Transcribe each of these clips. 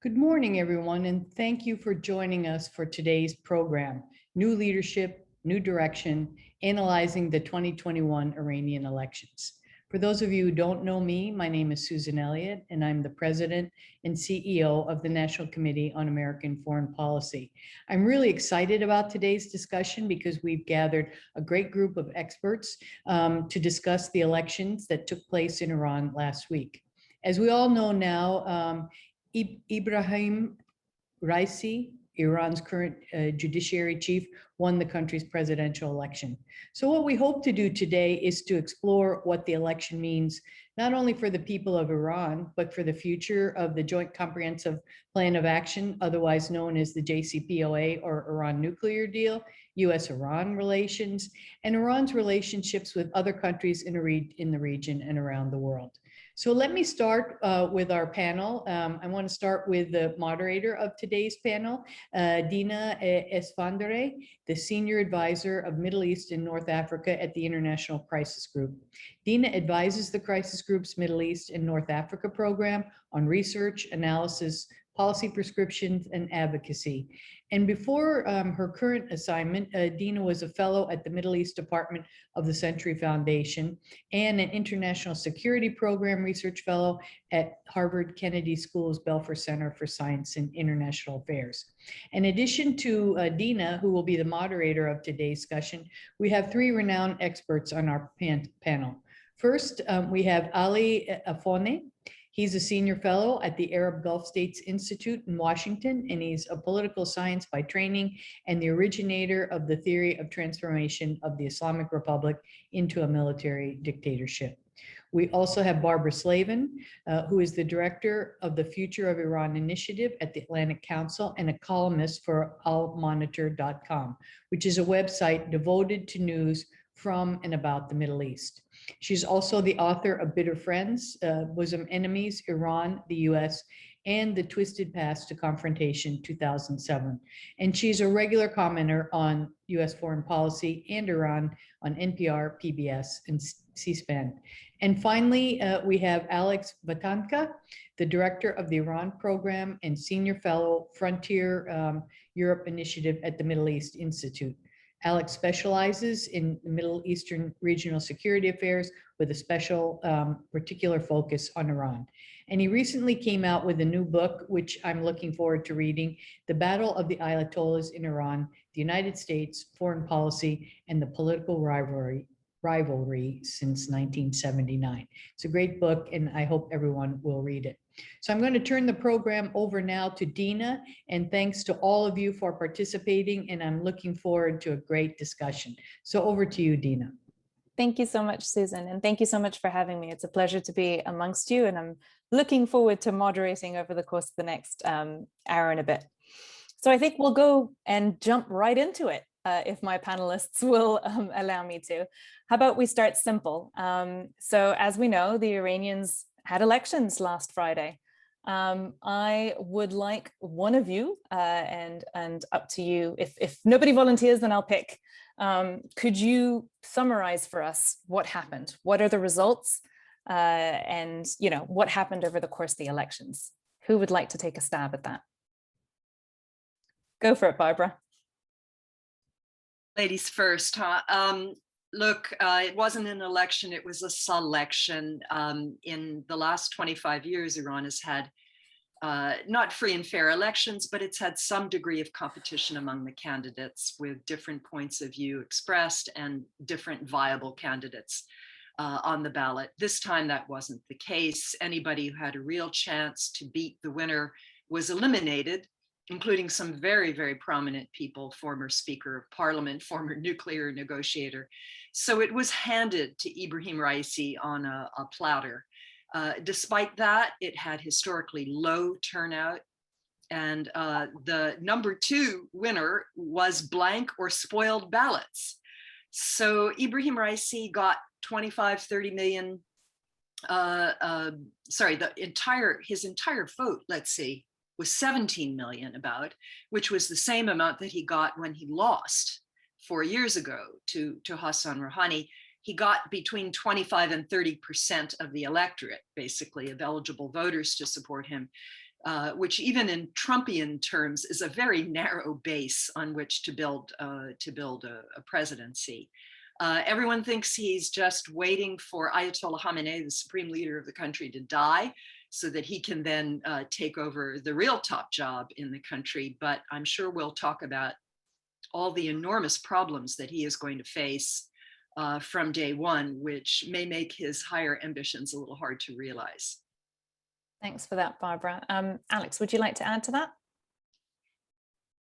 Good morning, everyone, and thank you for joining us for today's program, New Leadership, New Direction, Analyzing the 2021 Iranian Elections. For those of you who don't know me, my name is Susan Elliott, and I'm the President and CEO of the National Committee on American Foreign Policy. I'm really excited about today's discussion because we've gathered a great group of experts to discuss the elections that took place in Iran last week. As we all know now, Ibrahim Raisi, Iran's current judiciary chief, won the country's presidential election. So what we hope to do today is to explore what the election means, not only for the people of Iran, but for the future of the Joint Comprehensive Plan of Action, otherwise known as the JCPA or Iran nuclear deal, US-Iran relations, and Iran's relationships with other countries in the region and around the world. So let me start with our panel. I want to start with the moderator of today's panel, Dina Esfandiary, the Senior Advisor of Middle East and North Africa at the International Crisis Group. Dina advises the Crisis Group's Middle East and North Africa program on research, analysis, policy prescriptions, and advocacy. And before her current assignment, Dina was a fellow at the Middle East Department of the Century Foundation and an International Security Program research fellow at Harvard Kennedy School's Belfer Center for Science and International Affairs. In addition to Dina, who will be the moderator of today's discussion, we have three renowned experts on our panel. First, we have Ali Alfoneh. He's a senior fellow at the Arab Gulf States Institute in Washington, and he's a political science by training and the originator of the theory of transformation of the Islamic Republic into a military dictatorship. We also have Barbara Slavin, who is the director of the Future of Iran Initiative at the Atlantic Council and a columnist for almonitor.com, which is a website devoted to news from and about the Middle East. She's also the author of Bitter Friends, Bosom Enemies, Iran, the US, and The Twisted Path to Confrontation, 2007. And she's a regular commenter on US foreign policy and Iran on NPR, PBS, and C-SPAN. And finally, we have Alex Vatanka, the director of the Iran program and senior fellow Frontier Europe Initiative at the Middle East Institute. Alex specializes in Middle Eastern regional security affairs with a special particular focus on Iran. And he recently came out with a new book, which I'm looking forward to reading, The Battle of the Ayatollahs in Iran, the United States, Foreign Policy, and the Political Rivalry since 1979. It's a great book, and I hope everyone will read it. So I'm going to turn the program over now to Dina, and thanks to all of you for participating, and I'm looking forward to a great discussion. So over to you, Dina. Thank you so much, Susan, and thank you so much for having me. It's a pleasure to be amongst you, and I'm looking forward to moderating over the course of the next hour and a bit. So I think we'll go and jump right into it, if my panelists will allow me to. How about we start simple? So as we know, the Iranians had elections last Friday. I would like one of you, and up to you, if nobody volunteers, then I'll pick. Could you summarize for us what happened? What are the results? And what happened over the course of the elections? Who would like to take a stab at that? Go for it, Barbara. Ladies first, huh? Look, it wasn't an election, it was a selection. In the last 25 years, Iran has had not free and fair elections, but it's had some degree of competition among the candidates with different points of view expressed and different viable candidates on the ballot. This time that wasn't the case. Anybody who had a real chance to beat the winner was eliminated, including some very, very prominent people, former Speaker of Parliament, former nuclear negotiator. So it was handed to Ibrahim Raisi on a platter. Despite that, it had historically low turnout. And the number 2 winner was blank or spoiled ballots. So Ibrahim Raisi got 30 million, his entire vote, let's see, was 17 million about, which was the same amount that he got when he lost 4 years ago to Hassan Rouhani. He got between 25 and 30% of the electorate, basically, of eligible voters to support him. which even in Trumpian terms is a very narrow base on which to build a presidency. Everyone thinks he's just waiting for Ayatollah Khamenei, the supreme leader of the country, to die so that he can then take over the real top job in the country. But I'm sure we'll talk about all the enormous problems that he is going to face from day one, which may make his higher ambitions a little hard to realize. Thanks for that, Barbara. Alex, would you like to add to that?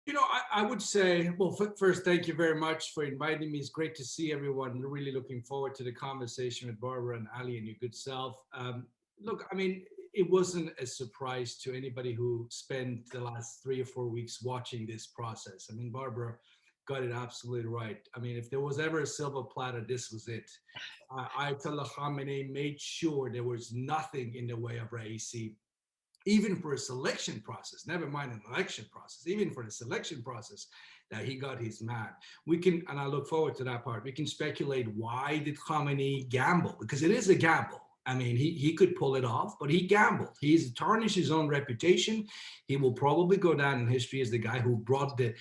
You know, I would say, well, first, thank you very much for inviting me. It's great to see everyone. We're really looking forward to the conversation with Barbara and Ali and your good self. Look, I mean, it wasn't a surprise to anybody who spent the last 3 or 4 weeks watching this process. I mean, Barbara got it absolutely right. I mean, if there was ever a silver platter, this was it. Ayatollah Khamenei made sure there was nothing in the way of Raisi, even for a selection process, never mind an election process, even for the selection process, that he got his man. We can, and I look forward to that part, we can speculate why did Khamenei gamble? Because it is a gamble. I mean, he could pull it off, but he gambled. He's tarnished his own reputation. He will probably go down in history as the guy who brought the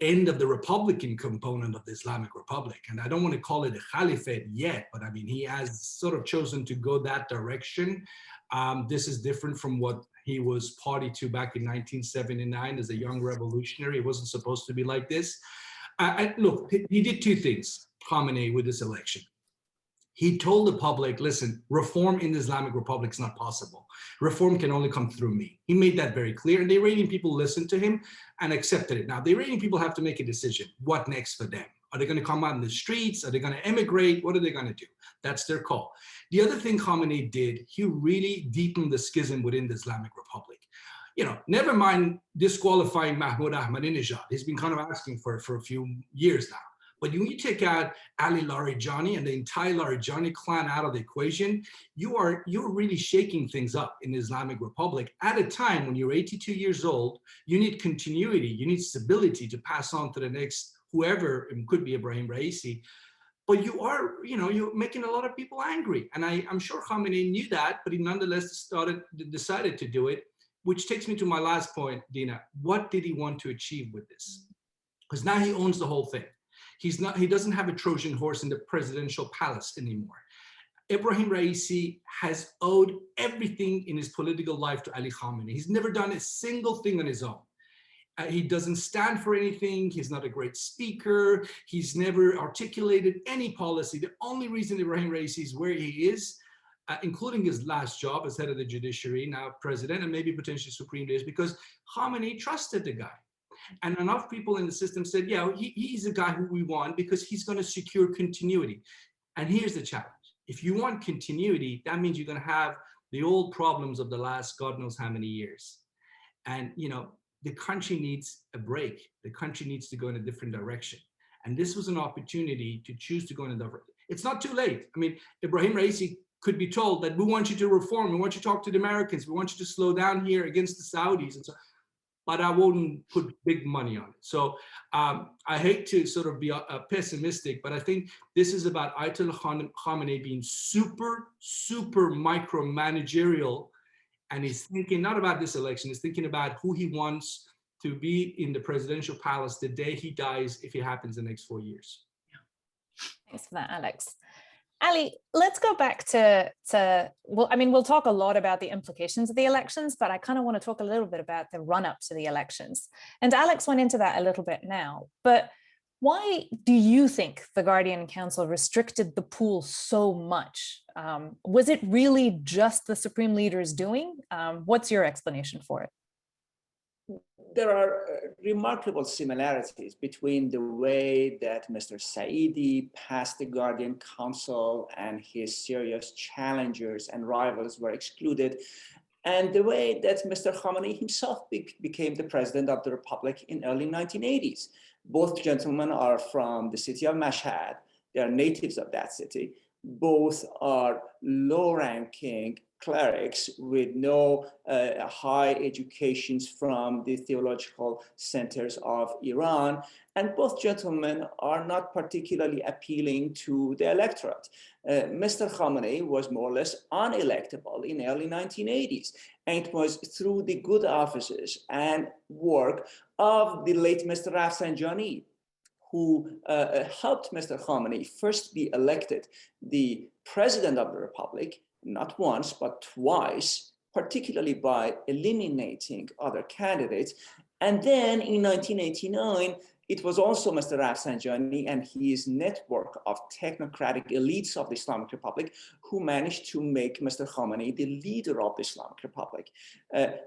end of the Republican component of the Islamic Republic. And I don't want to call it a caliphate yet, but I mean, he has sort of chosen to go that direction. This is different from what he was party to back in 1979 as a young revolutionary. It wasn't supposed to be like this. Look, he did 2 things, Khamenei, with this election. He told the public, listen, reform in the Islamic Republic is not possible. Reform can only come through me. He made that very clear, and the Iranian people listened to him and accepted it. Now, the Iranian people have to make a decision. What next for them? Are they going to come out in the streets? Are they going to emigrate? What are they going to do? That's their call. The other thing Khamenei did, he really deepened the schism within the Islamic Republic. You know, never mind disqualifying Mahmoud Ahmadinejad. He's been kind of asking for a few years now. But when you take out Ali Larijani and the entire Larijani clan out of the equation, you're really shaking things up in the Islamic Republic at a time when you're 82 years old. You need continuity, you need stability to pass on to the next whoever, it could be Ibrahim Raisi. But you're making a lot of people angry. And I'm sure Khamenei knew that, but he nonetheless decided to do it, which takes me to my last point, Dina. What did he want to achieve with this? Because now he owns the whole thing. He doesn't have a Trojan horse in the presidential palace anymore. Ibrahim Raisi has owed everything in his political life to Ali Khamenei. He's never done a single thing on his own. He doesn't stand for anything. He's not a great speaker. He's never articulated any policy. The only reason Ibrahim Raisi is where he is, including his last job as head of the judiciary, now president, and maybe potentially supreme leader, is because Khamenei trusted the guy. And enough people in the system said, yeah, he's a guy who we want because he's going to secure continuity. And here's the challenge. If you want continuity, that means you're going to have the old problems of the last God knows how many years. And, you know, the country needs a break. The country needs to go in a different direction. And this was an opportunity to choose to go in a different. It's not too late. I mean, Ibrahim Raisi could be told that we want you to reform. We want you to talk to the Americans. We want you to slow down here against the Saudis and so on. But I wouldn't put big money on it. So I hate to sort of be pessimistic, but I think this is about Ayatollah Khamenei being super, super micromanagerial. And he's thinking not about this election, he's thinking about who he wants to be in the presidential palace the day he dies, if it happens in the next 4 years. Thanks for that, Alex. Ali, let's go back to well, I mean, we'll talk a lot about the implications of the elections, but I kind of want to talk a little bit about the run-up to the elections. And Alex went into that a little bit now, but why do you think the Guardian Council restricted the pool so much? Was it really just the Supreme Leader's doing? What's your explanation for it? There are remarkable similarities between the way that Mr. Saidi passed the Guardian Council and his serious challengers and rivals were excluded, and the way that Mr. Khamenei himself became the president of the Republic in early 1980s. Both gentlemen are from the city of Mashhad. They are natives of that city. Both are low-ranking clerics with no high educations from the theological centers of Iran. And both gentlemen are not particularly appealing to the electorate. Mr. Khamenei was more or less unelectable in early 1980s. And it was through the good offices and work of the late Mr. Rafsanjani, who helped Mr. Khamenei first be elected the president of the republic, not once, but twice, particularly by eliminating other candidates. And then in 1989, it was also Mr. Rafsanjani and his network of technocratic elites of the Islamic Republic who managed to make Mr. Khamenei the leader of the Islamic Republic.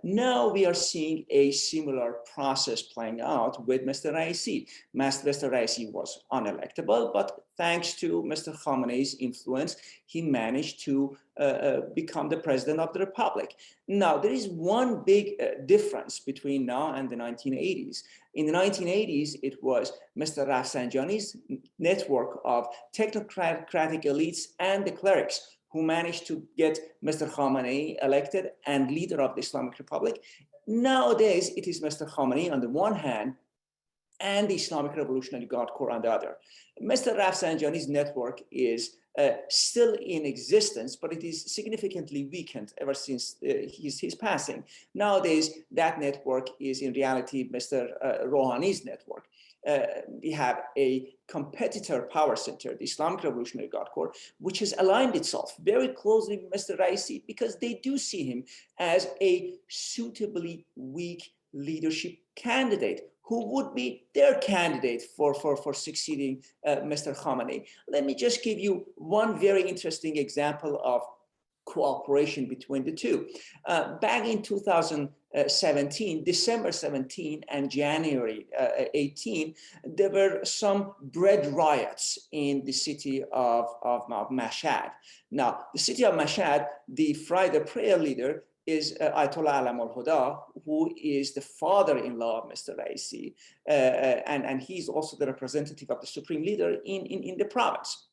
Now we are seeing a similar process playing out with Mr. Raisi. Mr. Raisi was unelectable, but thanks to Mr. Khamenei's influence, he managed to become the president of the Republic. Now, there is one big difference between now and the 1980s. In the 1980s, it was Mr. Rafsanjani's network of technocratic elites and the clerics who managed to get Mr. Khamenei elected and leader of the Islamic Republic. Nowadays, it is Mr. Khamenei on the one hand and the Islamic Revolutionary Guard Corps on the other. Mr. Rafsanjani's network is still in existence, but it is significantly weakened ever since his passing. Nowadays, that network is in reality Mr. Rouhani's network. We have a competitor power center, the Islamic Revolutionary Guard Corps, which has aligned itself very closely with Mr. Raisi because they do see him as a suitably weak leadership candidate who would be their candidate for succeeding Mr. Khamenei. Let me just give you one very interesting example of cooperation between the two. Back in 2017, December 17 and January 18, there were some bread riots in the city of Mashhad. Now, the city of Mashhad, the Friday prayer leader is Ayatollah Alam al-Huda, who is the father-in-law of Mr. Raisi, and he's also the representative of the supreme leader in the province.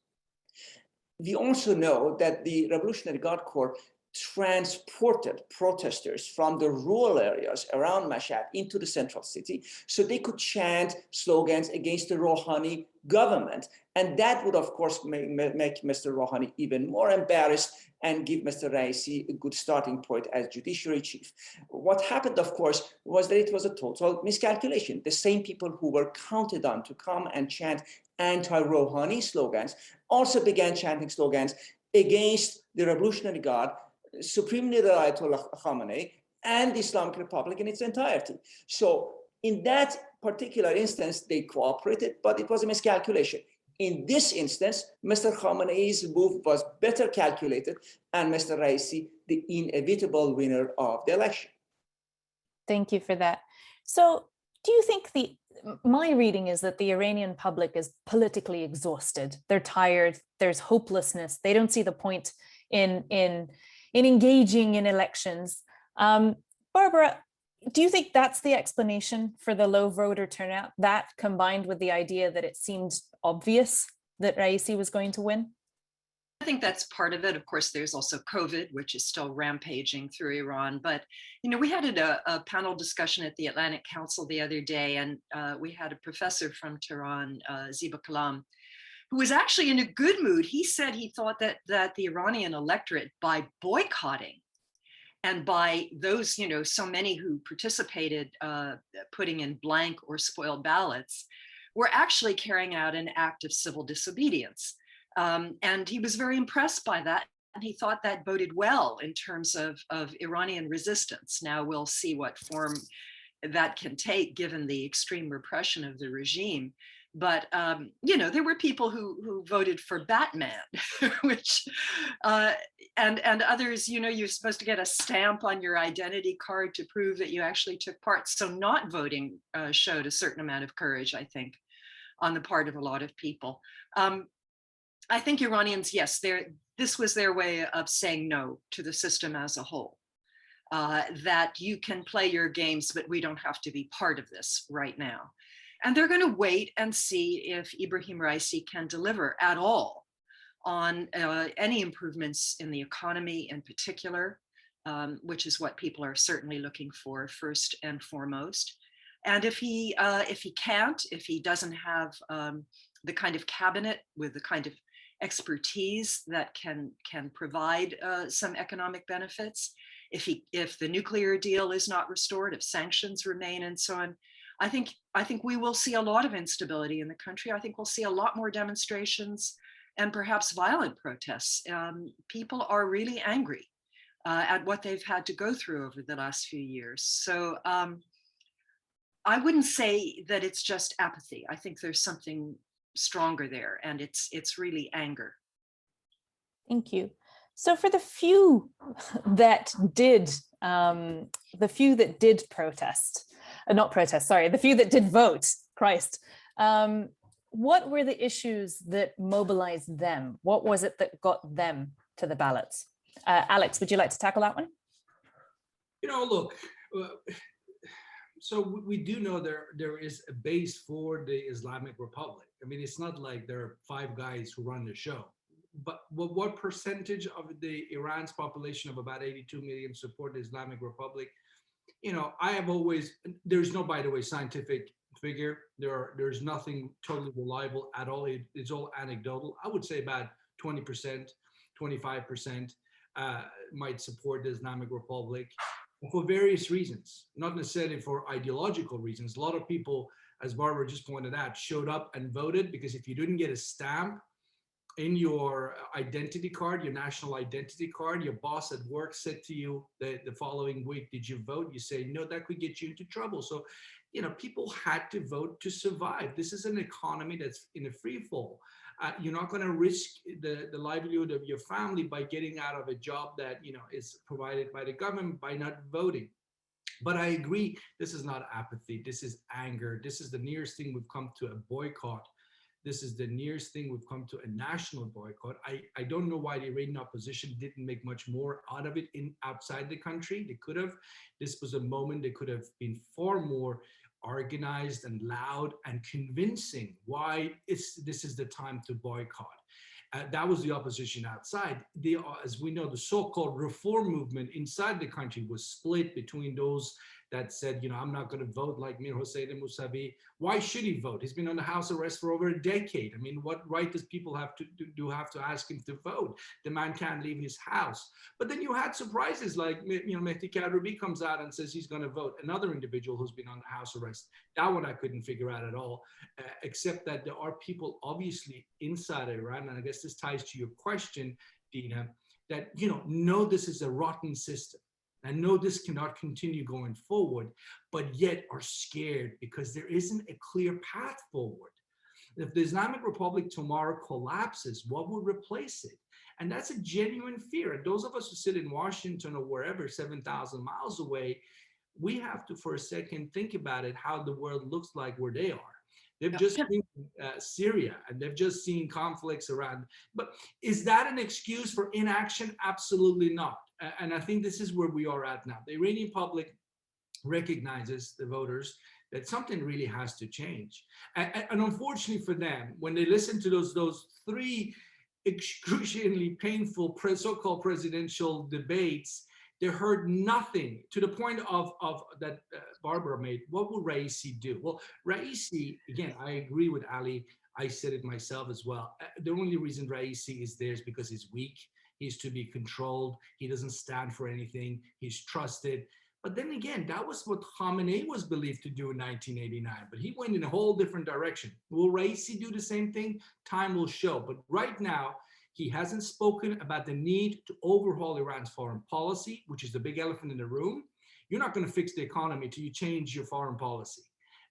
We also know that the Revolutionary Guard Corps transported protesters from the rural areas around Mashhad into the central city so they could chant slogans against the Rouhani government. And that would, of course, make Mr. Rouhani even more embarrassed and give Mr. Raisi a good starting point as judiciary chief. What happened, of course, was that it was a total miscalculation. The same people who were counted on to come and chant anti-Rouhani slogans also began chanting slogans against the Revolutionary Guard, Supreme Leader Ayatollah Khamenei, and the Islamic Republic in its entirety. So in that particular instance, they cooperated, but it was a miscalculation. In this instance, Mr. Khamenei's move was better calculated and Mr. Raisi, the inevitable winner of the election. Thank you for that. So do you think my reading is that the Iranian public is politically exhausted. They're tired, there's hopelessness. They don't see the point in engaging in elections. Barbara, do you think that's the explanation for the low voter turnout? That combined with the idea that it seemed obvious that Raisi was going to win? I think that's part of it. Of course, there's also COVID, which is still rampaging through Iran. But, you know, we had a panel discussion at the Atlantic Council the other day, and we had a professor from Tehran, Ziba Kalam, who was actually in a good mood. He said he thought that the Iranian electorate, by boycotting and by those, you know, so many who participated putting in blank or spoiled ballots, were actually carrying out an act of civil disobedience. And he was very impressed by that. And he thought that boded well in terms of Iranian resistance. Now we'll see what form that can take given the extreme repression of the regime. But, you know, there were people who voted for Batman, which, and others, you know, you're supposed to get a stamp on your identity card to prove that you actually took part. So not voting showed a certain amount of courage, I think, on the part of a lot of people. I think Iranians, yes, this was their way of saying no to the system as a whole, that you can play your games, but we don't have to be part of this right now. And they're going to wait and see if Ibrahim Raisi can deliver at all on any improvements in the economy in particular, which is what people are certainly looking for first and foremost. And if he can't, if he doesn't have the kind of cabinet with the kind of expertise that can provide some economic benefits, if the nuclear deal is not restored, if sanctions remain, and so on, I think we will see a lot of instability in the country. I think we'll see a lot more demonstrations and perhaps violent protests. People are really angry at what they've had to go through over the last few years. So I wouldn't say that it's just apathy. I think there's something stronger there, and it's really anger. Thank you. So for the few that did protest, not protest, sorry, the few that did vote, Christ, what were the issues that mobilized them? What was it that got them to the ballots? Alex, would you like to tackle that one? Look, so we do know there is a base for the Islamic Republic. I mean, it's not like there are 5 guys who run the show. But what percentage of Iran's population of about 82 million support the Islamic Republic? I have always, there's no, by the way, scientific figure. There's nothing totally reliable at all. It's all anecdotal. I would say about 20%, 25% might support the Islamic Republic for various reasons, not necessarily for ideological reasons. A lot of people, as Barbara just pointed out, showed up and voted because if you didn't get a stamp in your identity card, your national identity card, your boss at work said to you the following week, did you vote? You say, no, that could get you into trouble. So, people had to vote to survive. This is an economy that's in a free fall. You're not going to risk the livelihood of your family by getting out of a job that, is provided by the government by not voting. But I agree, this is not apathy. This is anger. This is the nearest thing we've come to a boycott. This is the nearest thing we've come to a national boycott. I don't know why the Iranian opposition didn't make much more out of it outside the country. They could have. This was a moment they could have been far more organized and loud and convincing why this is the time to boycott. That was the opposition outside. As we know, the so-called reform movement inside the country was split between those that said, I'm not going to vote like Mir Hossein Mousavi. Why should he vote? He's been on the house arrest for over a decade. I mean, what right does people have to ask him to vote? The man can't leave his house. But then you had surprises like, Mehdi Kadrubi comes out and says he's going to vote. Another individual who's been on the house arrest. That one I couldn't figure out at all, except that there are people obviously inside Iran, and I guess this ties to your question, Dina, that, know this is a rotten system. I know this cannot continue going forward, but yet are scared because there isn't a clear path forward. If the Islamic Republic tomorrow collapses, what will replace it? And that's a genuine fear. And those of us who sit in Washington or wherever, 7,000 miles away, we have to, for a second, think about it, how the world looks like where they are. They've just seen Syria, and they've just seen conflicts around. But is that an excuse for inaction? Absolutely not. And I think this is where we are at now. The Iranian public recognizes, the voters, that something really has to change. And unfortunately for them, when they listen to those 3 excruciatingly painful so-called presidential debates, they heard nothing to the point of that Barbara made. What will Raisi do? Well, Raisi, again, I agree with Ali. I said it myself as well. The only reason Raisi is there is because he's weak. He's to be controlled. He doesn't stand for anything. He's trusted. But then again, that was what Khamenei was believed to do in 1989. But he went in a whole different direction. Will Raisi do the same thing? Time will show. But right now, he hasn't spoken about the need to overhaul Iran's foreign policy, which is the big elephant in the room. You're not going to fix the economy till you change your foreign policy.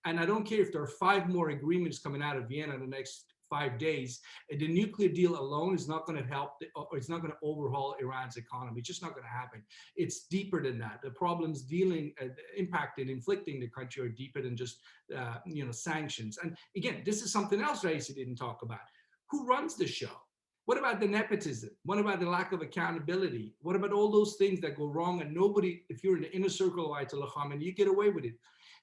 And I don't care if there are 5 more agreements coming out of Vienna in the next 5 days. The nuclear deal alone is not going to help, or it's not going to overhaul Iran's economy. It's just not going to happen. It's deeper than that. The problems impacting, inflicting the country are deeper than just, sanctions. And again, this is something else Raisi didn't talk about. Who runs the show? What about the nepotism? What about the lack of accountability? What about all those things that go wrong and nobody, if you're in the inner circle of Ayatollah Khamenei, you get away with it.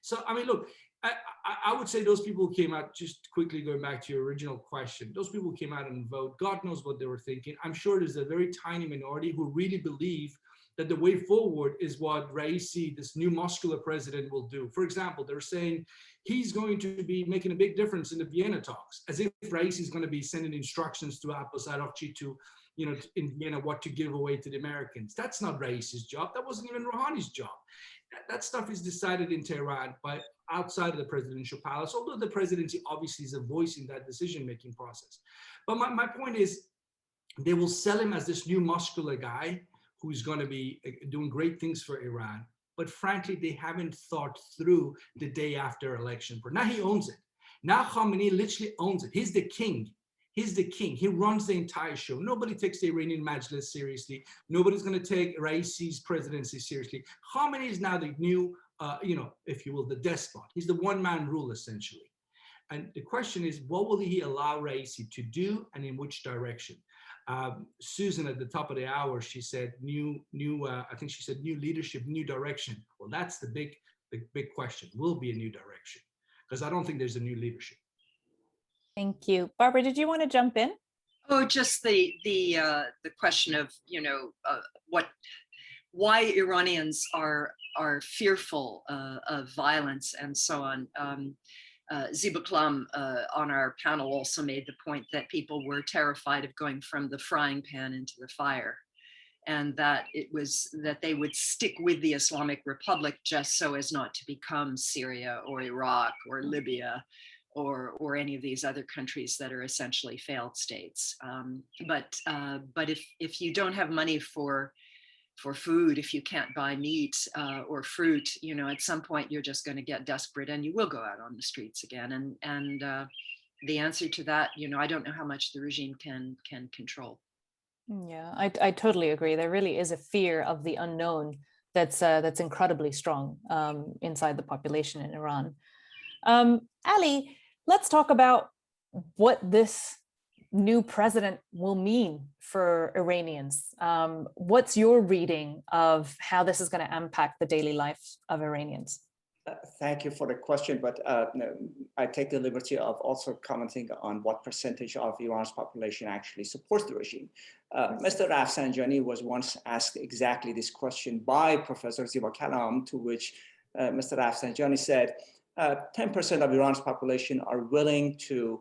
So, I mean, look, I would say those people who came out, just quickly going back to your original question, those people who came out and vote, God knows what they were thinking. I'm sure there's a very tiny minority who really believe that the way forward is what Raisi, this new muscular president, will do. For example, they're saying he's going to be making a big difference in the Vienna talks, as if Raisi is going to be sending instructions to Abbas Araghchi to, in Vienna, what to give away to the Americans. That's not Raisi's job. That wasn't even Rouhani's job. That stuff is decided in Tehran by outside of the presidential palace, although the presidency obviously is a voice in that decision-making process. But my point is, they will sell him as this new muscular guy who's going to be doing great things for Iran. But frankly, they haven't thought through the day after election. Now he owns it. Now Khamenei literally owns it. He's the king. He's the king. He runs the entire show. Nobody takes the Iranian Majlis seriously. Nobody's going to take Raisi's presidency seriously. Khamenei is now the new, if you will, the despot. He's the one-man rule, essentially. And the question is, what will he allow Raisi to do and in which direction? Susan, at the top of the hour, she said I think she said new leadership, new direction. Well, that's the big question. Will be a new direction? Because I don't think there's a new leadership. Thank you. Barbara, did you want to jump in? Oh, just the question of, why Iranians are fearful of violence and so on. Ziba Klam on our panel also made the point that people were terrified of going from the frying pan into the fire, and that that they would stick with the Islamic Republic just so as not to become Syria or Iraq or Libya or any of these other countries that are essentially failed states. But if you don't have money for food, if you can't buy meat or fruit, at some point you're just going to get desperate and you will go out on the streets again. And the answer to that, I don't know how much the regime can control. Yeah, I totally agree. There really is a fear of the unknown that's incredibly strong inside the population in Iran. Ali, let's talk about what this new president will mean for Iranians. What's your reading of how this is going to impact the daily life of Iranians? Thank you for the question, but I take the liberty of also commenting on what percentage of Iran's population actually supports the regime. Mr. Rafsanjani was once asked exactly this question by Professor Ziba Kalam, to which Mr. Rafsanjani said, 10% of Iran's population are willing to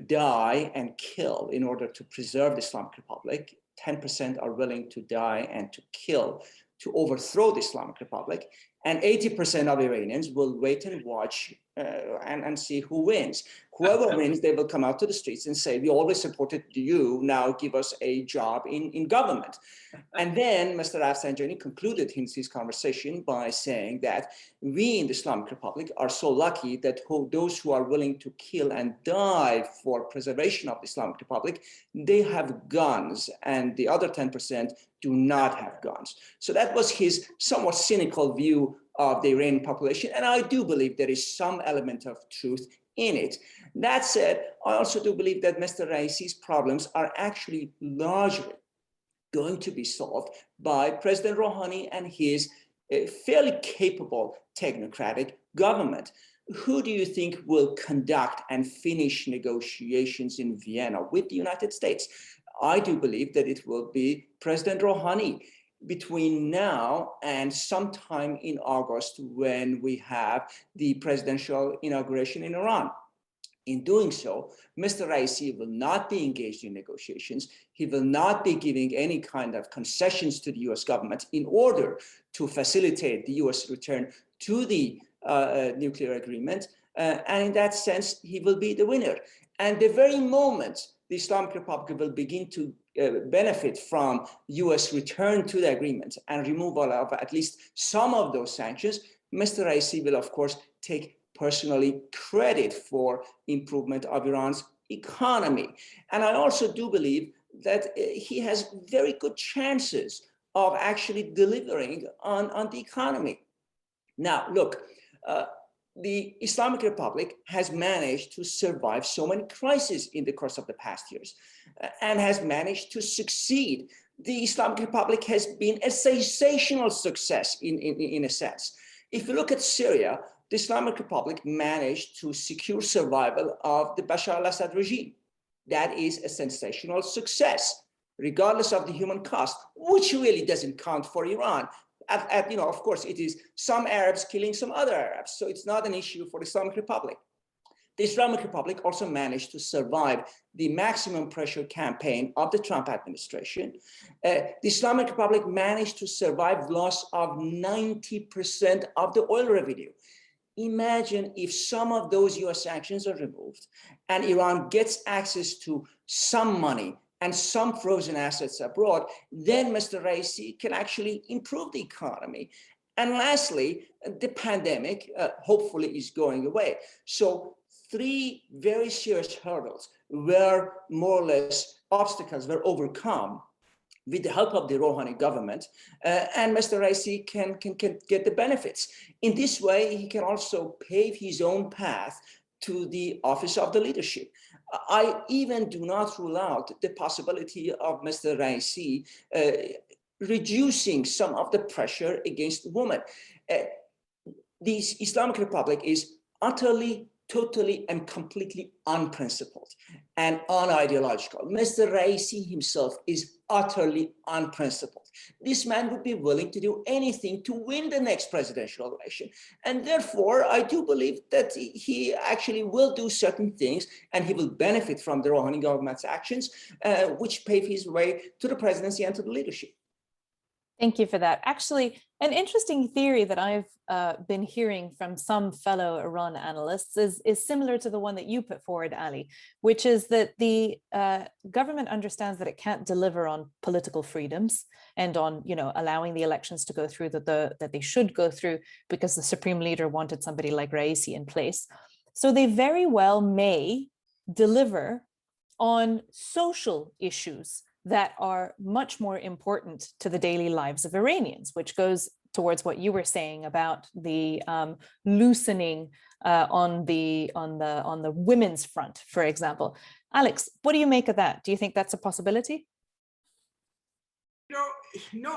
die and kill in order to preserve the Islamic Republic. 10% are willing to die and to kill to overthrow the Islamic Republic. And 80% of Iranians will wait and watch and see who wins. Whoever wins, they will come out to the streets and say, we always supported you, now give us a job in government. And then Mr. Rafsanjani concluded his conversation by saying that we in the Islamic Republic are so lucky that those who are willing to kill and die for preservation of the Islamic Republic, they have guns, and the other 10% do not have guns. So that was his somewhat cynical view of the Iranian population, and I do believe there is some element of truth in it. That said, I also do believe that Mr. Raisi's problems are actually largely going to be solved by President Rouhani and his fairly capable technocratic government. Who do you think will conduct and finish negotiations in Vienna with the United States? I do believe that it will be President Rouhani between now and sometime in August, when we have the presidential inauguration in Iran. In doing so, Mr. Raisi will not be engaged in negotiations. He will not be giving any kind of concessions to the US government in order to facilitate the US return to the nuclear agreement. And in that sense, he will be the winner. And the very moment the Islamic Republic will begin to benefit from US return to the agreement and removal of at least some of those sanctions, Mr. Raisi will, of course, take personally credit for improvement of Iran's economy. And I also do believe that he has very good chances of actually delivering on the economy. Now, look, the Islamic Republic has managed to survive so many crises in the course of the past years and has managed to succeed. The Islamic Republic has been a sensational success in a sense. If you look at Syria, the Islamic Republic managed to secure survival of the Bashar al-Assad regime. That is a sensational success, regardless of the human cost, which really doesn't count for Iran. Of course, it is some Arabs killing some other Arabs, so it's not an issue for the Islamic Republic. The Islamic Republic also managed to survive the maximum pressure campaign of the Trump administration. The Islamic Republic managed to survive loss of 90% of the oil revenue. Imagine if some of those US sanctions are removed and Iran gets access to some money and some frozen assets abroad, then Mr. Raisi can actually improve the economy. And lastly, the pandemic hopefully is going away. So 3 very serious hurdles were more or less obstacles were overcome with the help of the Rouhani government, and Mr. Raisi can get the benefits. In this way, he can also pave his own path to the office of the leadership. I even do not rule out the possibility of Mr. Raisi reducing some of the pressure against women. The Islamic Republic is utterly, totally, and completely unprincipled and unideological. Mr. Raisi himself is utterly unprincipled. This man would be willing to do anything to win the next presidential election. And therefore, I do believe that he actually will do certain things and he will benefit from the Rouhani government's actions, which pave his way to the presidency and to the leadership. Thank you for that. Actually, an interesting theory that I've been hearing from some fellow Iran analysts is similar to the one that you put forward, Ali, which is that the government understands that it can't deliver on political freedoms and on, allowing the elections to go through that they should go through because the supreme leader wanted somebody like Raisi in place. So they very well may deliver on social issues that are much more important to the daily lives of Iranians, which goes towards what you were saying about the loosening on the women's front, for example. Alex, what do you make of that? Do you think that's a possibility? No,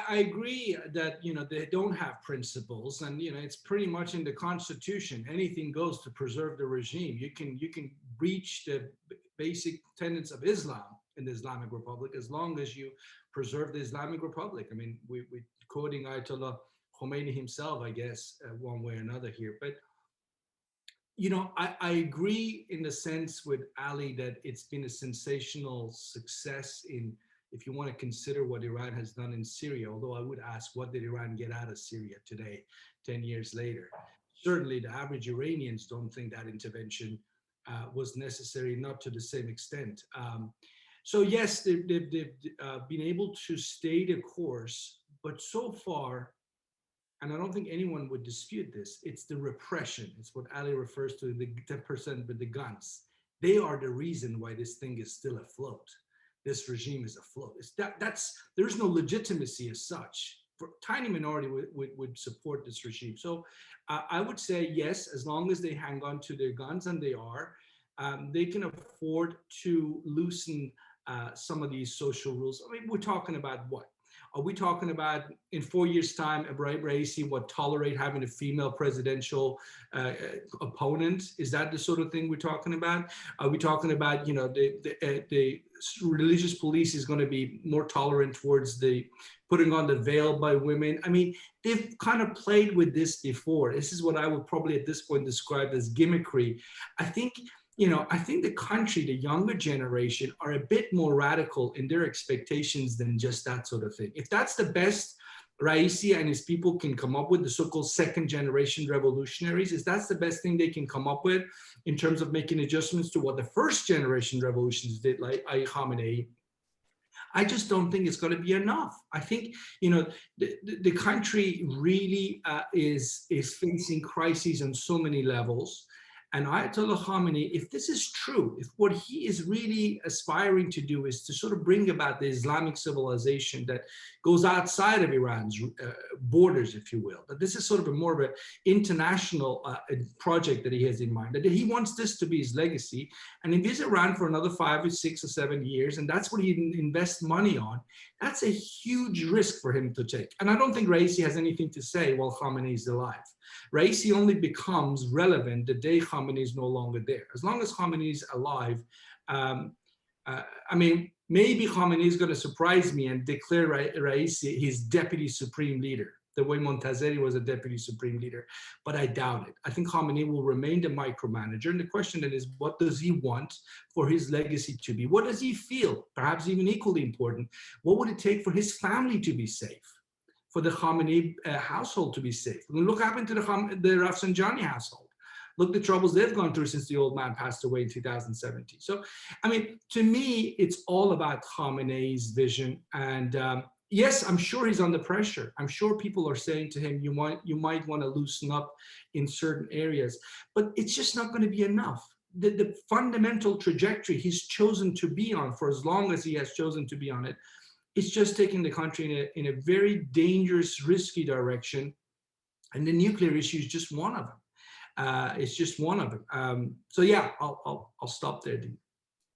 I agree that, they don't have principles, and, it's pretty much in the Constitution. Anything goes to preserve the regime. You can breach the basic tenets of Islam in the Islamic Republic as long as you preserve the Islamic Republic. I mean, we're quoting Ayatollah Khomeini himself, I guess, one way or another here. But, I agree in the sense with Ali that it's been a sensational success in, if you want to consider what Iran has done in Syria, although I would ask, what did Iran get out of Syria today, 10 years later? Certainly the average Iranians don't think that intervention was necessary, not to the same extent. So yes, they've been able to stay the course, but so far, and I don't think anyone would dispute this, it's the repression. It's what Ali refers to, the 10% with the guns. They are the reason why this thing is still afloat. This regime is afloat. There's no legitimacy as such. For a tiny minority would support this regime. So I would say yes, as long as they hang on to their guns, and they are, they can afford to loosen some of these social rules. I mean, we're talking about what? Are we talking about in 4 years' time, Ibrahim Raisi would tolerate having a female presidential opponent? Is that the sort of thing we're talking about? Are we talking about, the religious police is going to be more tolerant towards the putting on the veil by women? I mean, they've kind of played with this before. This is what I would probably at this point describe as gimmickry. I think the country, the younger generation, are a bit more radical in their expectations than just that sort of thing. If that's the best Raisi and his people can come up with, the so-called second generation revolutionaries, if that's the best thing they can come up with in terms of making adjustments to what the first generation revolutions did, like Khamenei, I just don't think it's going to be enough. I think, the country really is facing crises on so many levels. And Ayatollah Khamenei, if this is true, if what he is really aspiring to do is to sort of bring about the Islamic civilization that goes outside of Iran's borders, if you will, that this is sort of more of an international project that he has in mind, that he wants this to be his legacy. And if he's around for another 5 or 6 or 7 years, and that's what he invests money on, that's a huge risk for him to take. And I don't think Raisi has anything to say while Khamenei is alive. Raisi only becomes relevant the day Khamenei is no longer there. As long as Khamenei is alive, I mean, maybe Khamenei is going to surprise me and declare Raisi his deputy supreme leader, the way Montazeri was a deputy supreme leader, but I doubt it. I think Khamenei will remain the micromanager. And the question then is, what does he want for his legacy to be? What does he feel? Perhaps even equally important, what would it take for his family to be safe? For the Khamenei household to be safe? I mean, look what happened to the Rafsanjani household. Look the troubles they've gone through since the old man passed away in 2017. So, I mean, to me, it's all about Khamenei's vision. And yes, I'm sure he's under pressure. I'm sure people are saying to him, you might want to loosen up in certain areas, but it's just not going to be enough. The fundamental trajectory he's chosen to be on, for as long as he has chosen to be on it, it's just taking the country in a very dangerous, risky direction. And the nuclear issue is just one of them. It's just one of them. So yeah, I'll stop there, Dina.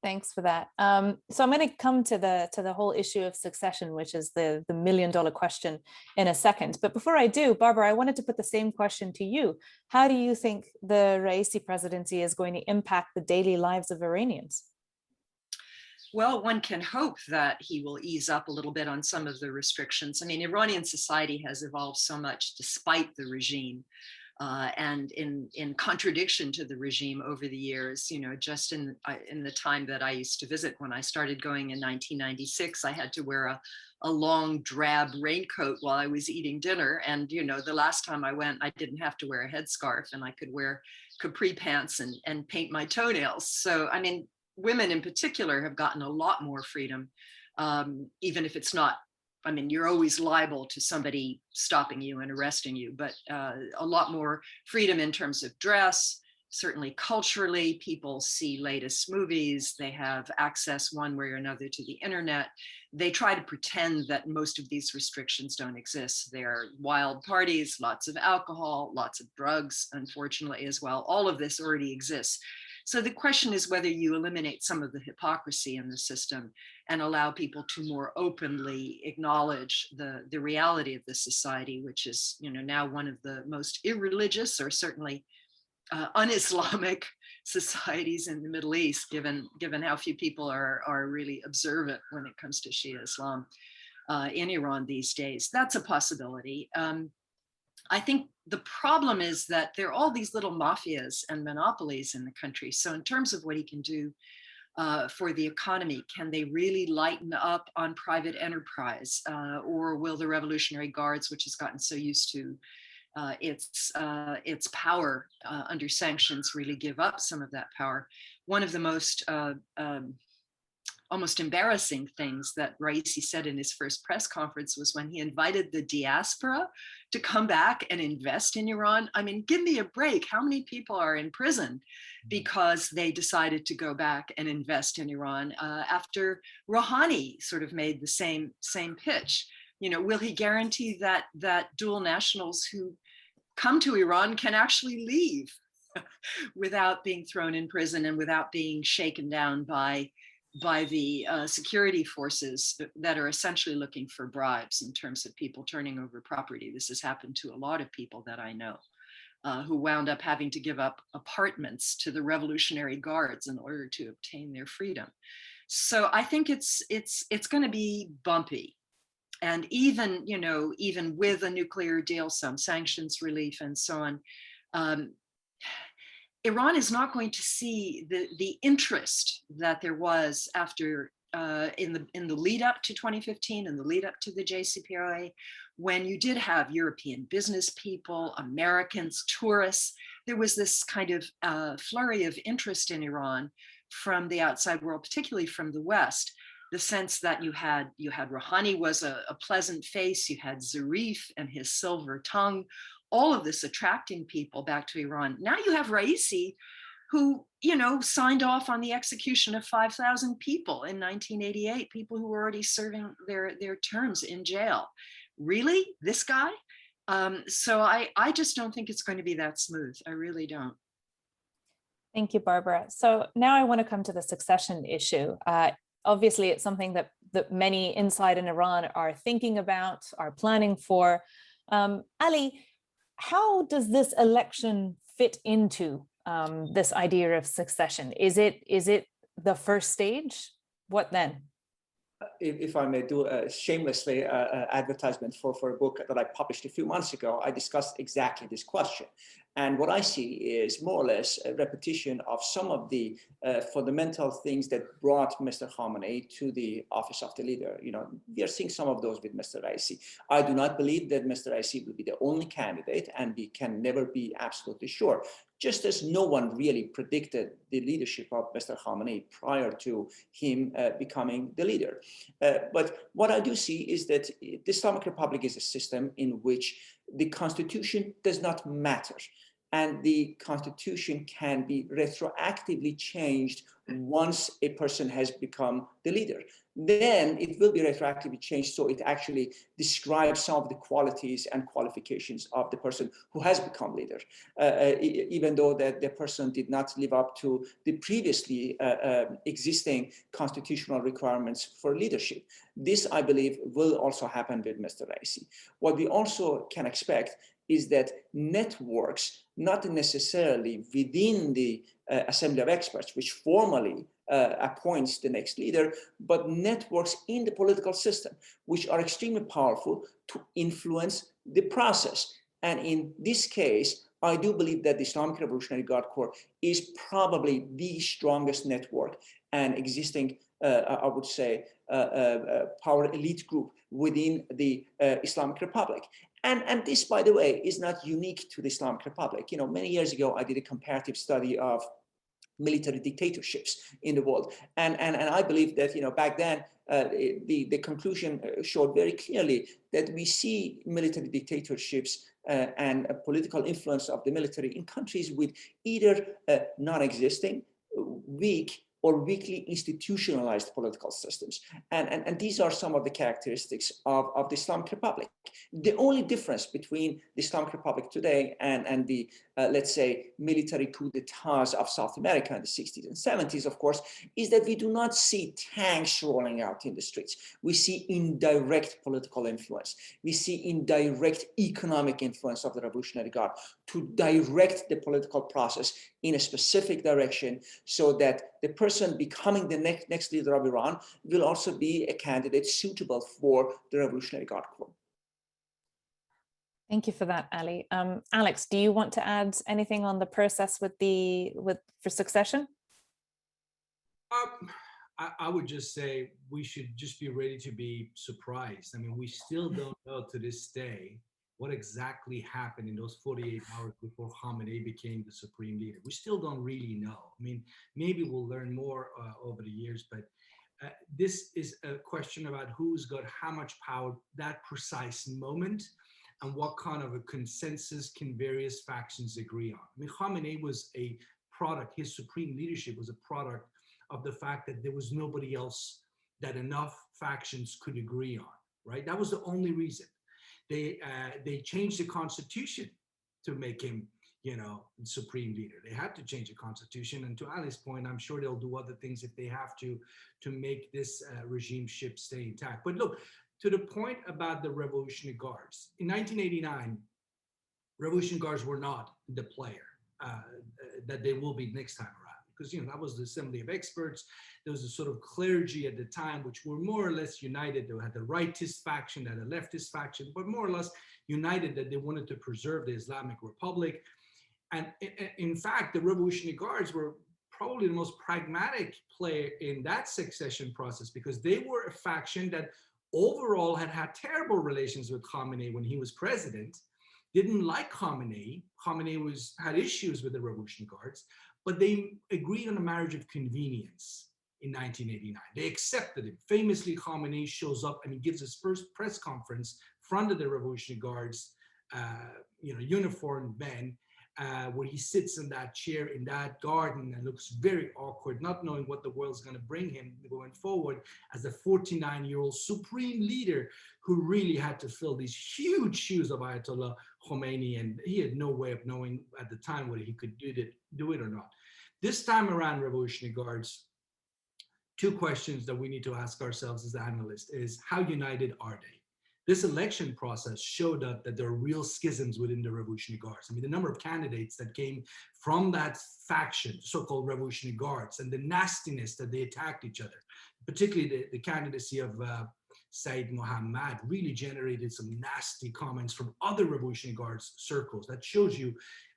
Thanks for that. So I'm going to come to the whole issue of succession, which is the $1 million question, in a second. But before I do, Barbara, I wanted to put the same question to you. How do you think the Raisi presidency is going to impact the daily lives of Iranians? Well, one can hope that he will ease up a little bit on some of the restrictions. I mean, Iranian society has evolved so much despite the regime. And in contradiction to the regime over the years, you know, just in the time that I used to visit, when I started going in 1996, I had to wear a long drab raincoat while I was eating dinner. And, you know, the last time I went, I didn't have to wear a headscarf, and I could wear capri pants and paint my toenails. So, I mean, women in particular have gotten a lot more freedom, even if it's not, I mean, you're always liable to somebody stopping you and arresting you, but a lot more freedom in terms of dress. Certainly culturally, people see latest movies, they have access one way or another to the internet. They try to pretend that most of these restrictions don't exist. There are wild parties, lots of alcohol, lots of drugs, unfortunately, as well. All of this already exists. So the question is whether you eliminate some of the hypocrisy in the system and allow people to more openly acknowledge the reality of the society, which is, you know, now one of the most irreligious, or certainly un-Islamic societies in the Middle East, given how few people are really observant when it comes to Shia Islam in Iran these days. That's a possibility. I think the problem is that there are all these little mafias and monopolies in the country. So in terms of what he can do for the economy, can they really lighten up on private enterprise? Or will the Revolutionary Guards, which has gotten so used to its power under sanctions, really give up some of that power? One of the most almost embarrassing things that Raisi said in his first press conference was when he invited the diaspora to come back and invest in Iran. I mean, give me a break. How many people are in prison because they decided to go back and invest in Iran after Rouhani sort of made the same pitch? You know, will he guarantee that dual nationals who come to Iran can actually leave without being thrown in prison and without being shaken down by the security forces that are essentially looking for bribes in terms of people turning over property? This has happened to a lot of people that I know who wound up having to give up apartments to the Revolutionary Guards in order to obtain their freedom. So I think it's going to be bumpy. And even, you know, even with a nuclear deal, some sanctions relief and so on, Iran is not going to see the interest that there was after in the lead up to 2015 and the lead up to the JCPA, when you did have European business people, Americans, tourists. There was this kind of flurry of interest in Iran from the outside world, particularly from the West. The sense that you had Rouhani was a pleasant face, you had Zarif and his silver tongue, all of this attracting people back to Iran. Now you have Raisi, who, you know, signed off on the execution of 5,000 people in 1988, people who were already serving their terms in jail. Really? This guy? So I just don't think it's going to be that smooth. I really don't. Thank you, Barbara. So now I want to come to the succession issue. Obviously, it's something that many inside in Iran are thinking about, are planning for. Ali, how does this election fit into this idea of succession? Is it the first stage? What then? If I may do shamelessly advertisement for a book that I published a few months ago, I discussed exactly this question. And what I see is more or less a repetition of some of the fundamental things that brought Mr. Khamenei to the office of the leader. You know, we are seeing some of those with Mr. Raisi. I do not believe that Mr. Raisi will be the only candidate, and we can never be absolutely sure. Just as no one really predicted the leadership of Mr. Khamenei prior to him becoming the leader. But what I do see is that the Islamic Republic is a system in which the constitution does not matter. And the constitution can be retroactively changed once a person has become the leader. Then it will be retroactively changed, so it actually describes some of the qualities and qualifications of the person who has become leader, even though that the person did not live up to the previously existing constitutional requirements for leadership. This, I believe, will also happen with Mr. Raisi. What we also can expect is that networks, not necessarily within the Assembly of Experts, which formally appoints the next leader, but networks in the political system, which are extremely powerful to influence the process. And in this case, I do believe that the Islamic Revolutionary Guard Corps is probably the strongest network and existing, I would say, power elite group within the Islamic Republic. And this, by the way, is not unique to the Islamic Republic. You know, many years ago, I did a comparative study of military dictatorships in the world. And I believe that, you know, back then, the conclusion showed very clearly that we see military dictatorships and a political influence of the military in countries with either non-existing, weak, or weakly institutionalized political systems. And these are some of the characteristics of the Islamic Republic. The only difference between the Islamic Republic today and the, let's say, military coup d'etats of South America in the 60s and 70s, of course, is that we do not see tanks rolling out in the streets. We see indirect political influence. We see indirect economic influence of the Revolutionary Guard to direct the political process in a specific direction, so that the person becoming the next leader of Iran will also be a candidate suitable for the Revolutionary Guard Corps. Thank you for that, Ali. Alex, do you want to add anything on the process for succession? I would just say we should just be ready to be surprised. I mean, we still don't know to this day what exactly happened in those 48 hours before Khamenei became the supreme leader. We still don't really know. I mean, maybe we'll learn more over the years, but this is a question about who's got how much power that precise moment, and what kind of a consensus can various factions agree on. I mean, Khamenei was a product, his supreme leadership was a product of the fact that there was nobody else that enough factions could agree on, right? That was the only reason. They changed the constitution to make him, you know, supreme leader. They had to change the constitution. And to Ali's point, I'm sure they'll do other things if they have to make this regime ship stay intact. But look, to the point about the Revolutionary Guards, in 1989, Revolutionary Guards were not the player that they will be next time around. Because, you know, that was the Assembly of Experts. There was a sort of clergy at the time, which were more or less united. They had the rightist faction, they had a leftist faction, but more or less united that they wanted to preserve the Islamic Republic. And in fact, the Revolutionary Guards were probably the most pragmatic player in that succession process, because they were a faction that overall had had terrible relations with Khamenei when he was president, didn't like Khamenei. Khamenei had issues with the Revolutionary Guards, but they agreed on a marriage of convenience in 1989. They accepted him. Famously, Khamenei shows up and he gives his first press conference in front of the Revolutionary Guards, you know, uniformed men, where he sits in that chair in that garden and looks very awkward, not knowing what the world's going to bring him going forward as a 49-year-old supreme leader who really had to fill these huge shoes of Ayatollah Khomeini, and he had no way of knowing at the time whether he could do it or not. This time around, Revolutionary Guards, two questions that we need to ask ourselves as analysts is, how united are they? This election process showed up that there are real schisms within the Revolutionary Guards. I mean, the number of candidates that came from that faction, so-called Revolutionary Guards, and the nastiness that they attacked each other, particularly the candidacy of Said Mohammad, really generated some nasty comments from other Revolutionary Guards circles. That shows you,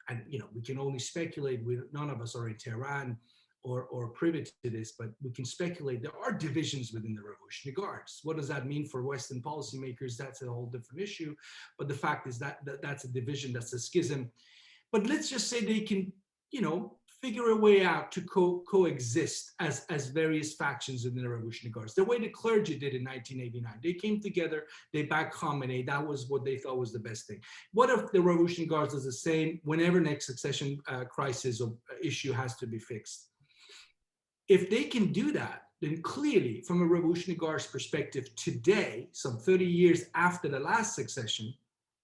and we can only speculate, none of us are in Tehran or privy to this, but we can speculate there are divisions within the Revolutionary Guards. What does that mean for Western policymakers? That's a whole different issue. But the fact is that that's a division, that's a schism. But let's just say they can, figure a way out to coexist as various factions within the Revolutionary Guards. The way the clergy did in 1989. They came together, they backed Khomeini. That was what they thought was the best thing. What if the Revolutionary Guards does the same whenever next succession crisis or issue has to be fixed? If they can do that, then clearly from a Revolutionary Guards perspective today, some 30 years after the last succession,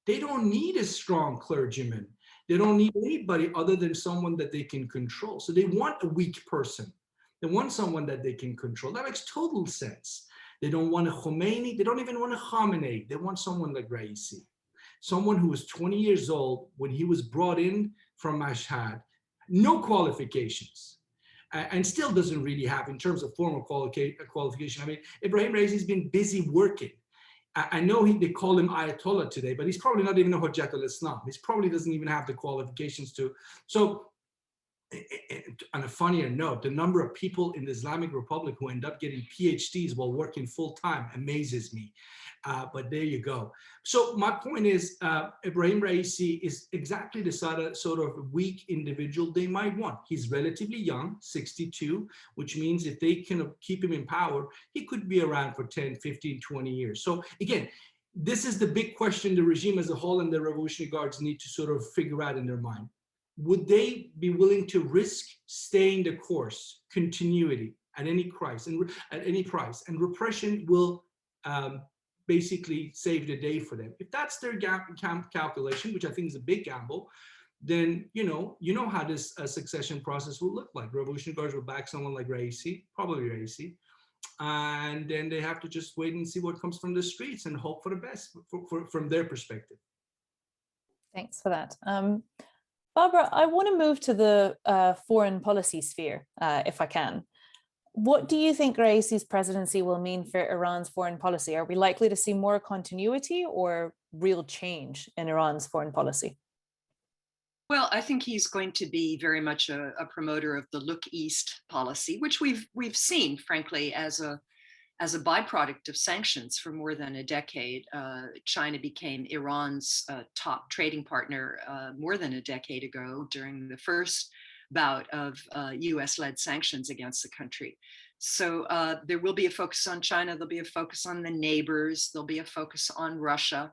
they don't need a strong clergyman. They don't need anybody other than someone that they can control. So they want a weak person. They want someone that they can control. That makes total sense. They don't want a Khomeini. They don't even want a Khamenei. They want someone like Raisi, someone who was 20 years old when he was brought in from Mashhad, no qualifications. And still doesn't really have, in terms of formal qualification. I mean, Ibrahim Raisi's been busy working. I know they call him Ayatollah today, but he's probably not even a Hujjat al-Islam. He probably doesn't even have the qualifications to. So, on a funnier note, the number of people in the Islamic Republic who end up getting PhDs while working full-time amazes me. But there you go. So my point is, Ibrahim Raisi is exactly the sort of weak individual they might want. He's relatively young, 62, which means if they can keep him in power, he could be around for 10, 15, 20 years. So again, this is the big question the regime as a whole and the Revolutionary Guards need to sort of figure out in their mind. Would they be willing to risk staying the course, continuity at any price, and repression will basically save the day for them? If that's their calculation, which I think is a big gamble, then you know how this succession process will look like. Revolutionary Guards will back someone like Raisi, probably Raisi, and then they have to just wait and see what comes from the streets and hope for the best from their perspective. Thanks for that. Barbara, I want to move to the foreign policy sphere, if I can. What do you think Raisi's presidency will mean for Iran's foreign policy? Are we likely to see more continuity or real change in Iran's foreign policy? Well, I think he's going to be very much a promoter of the look east policy, which we've seen, frankly, as a byproduct of sanctions for more than a decade. China became Iran's top trading partner more than a decade ago during the first bout of US-led sanctions against the country. So there will be a focus on China, there'll be a focus on the neighbors, there'll be a focus on Russia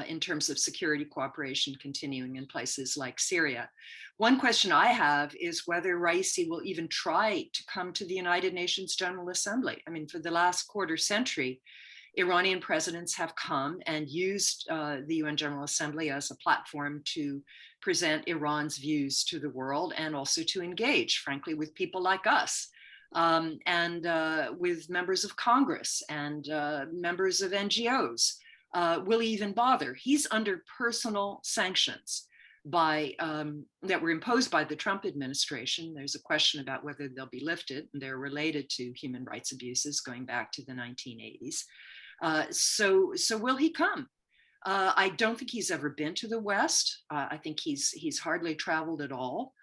in terms of security cooperation continuing in places like Syria. One question I have is whether Raisi will even try to come to the United Nations General Assembly. I mean, for the last quarter century, Iranian presidents have come and used the UN General Assembly as a platform to present Iran's views to the world and also to engage, frankly, with people like us and with members of Congress and members of NGOs. Will he even bother? He's under personal sanctions that were imposed by the Trump administration. There's a question about whether they'll be lifted, and they're related to human rights abuses going back to the 1980s. So will he come? I don't think he's ever been to the West. I think he's hardly traveled at all.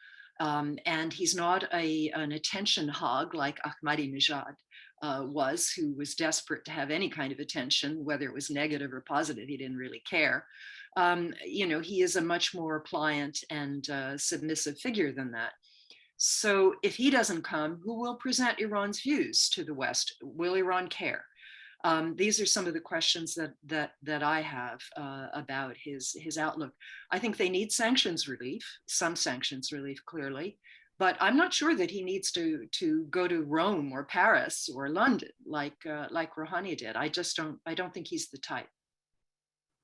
And he's not an attention hog like Ahmadinejad was, who was desperate to have any kind of attention, whether it was negative or positive, he didn't really care. He is a much more pliant and submissive figure than that. So if he doesn't come, who will present Iran's views to the West? Will Iran care? These are some of the questions that I have about his outlook. I think they need sanctions relief, some sanctions relief, clearly, but I'm not sure that he needs to go to Rome or Paris or London like Rouhani did. I don't think he's the type.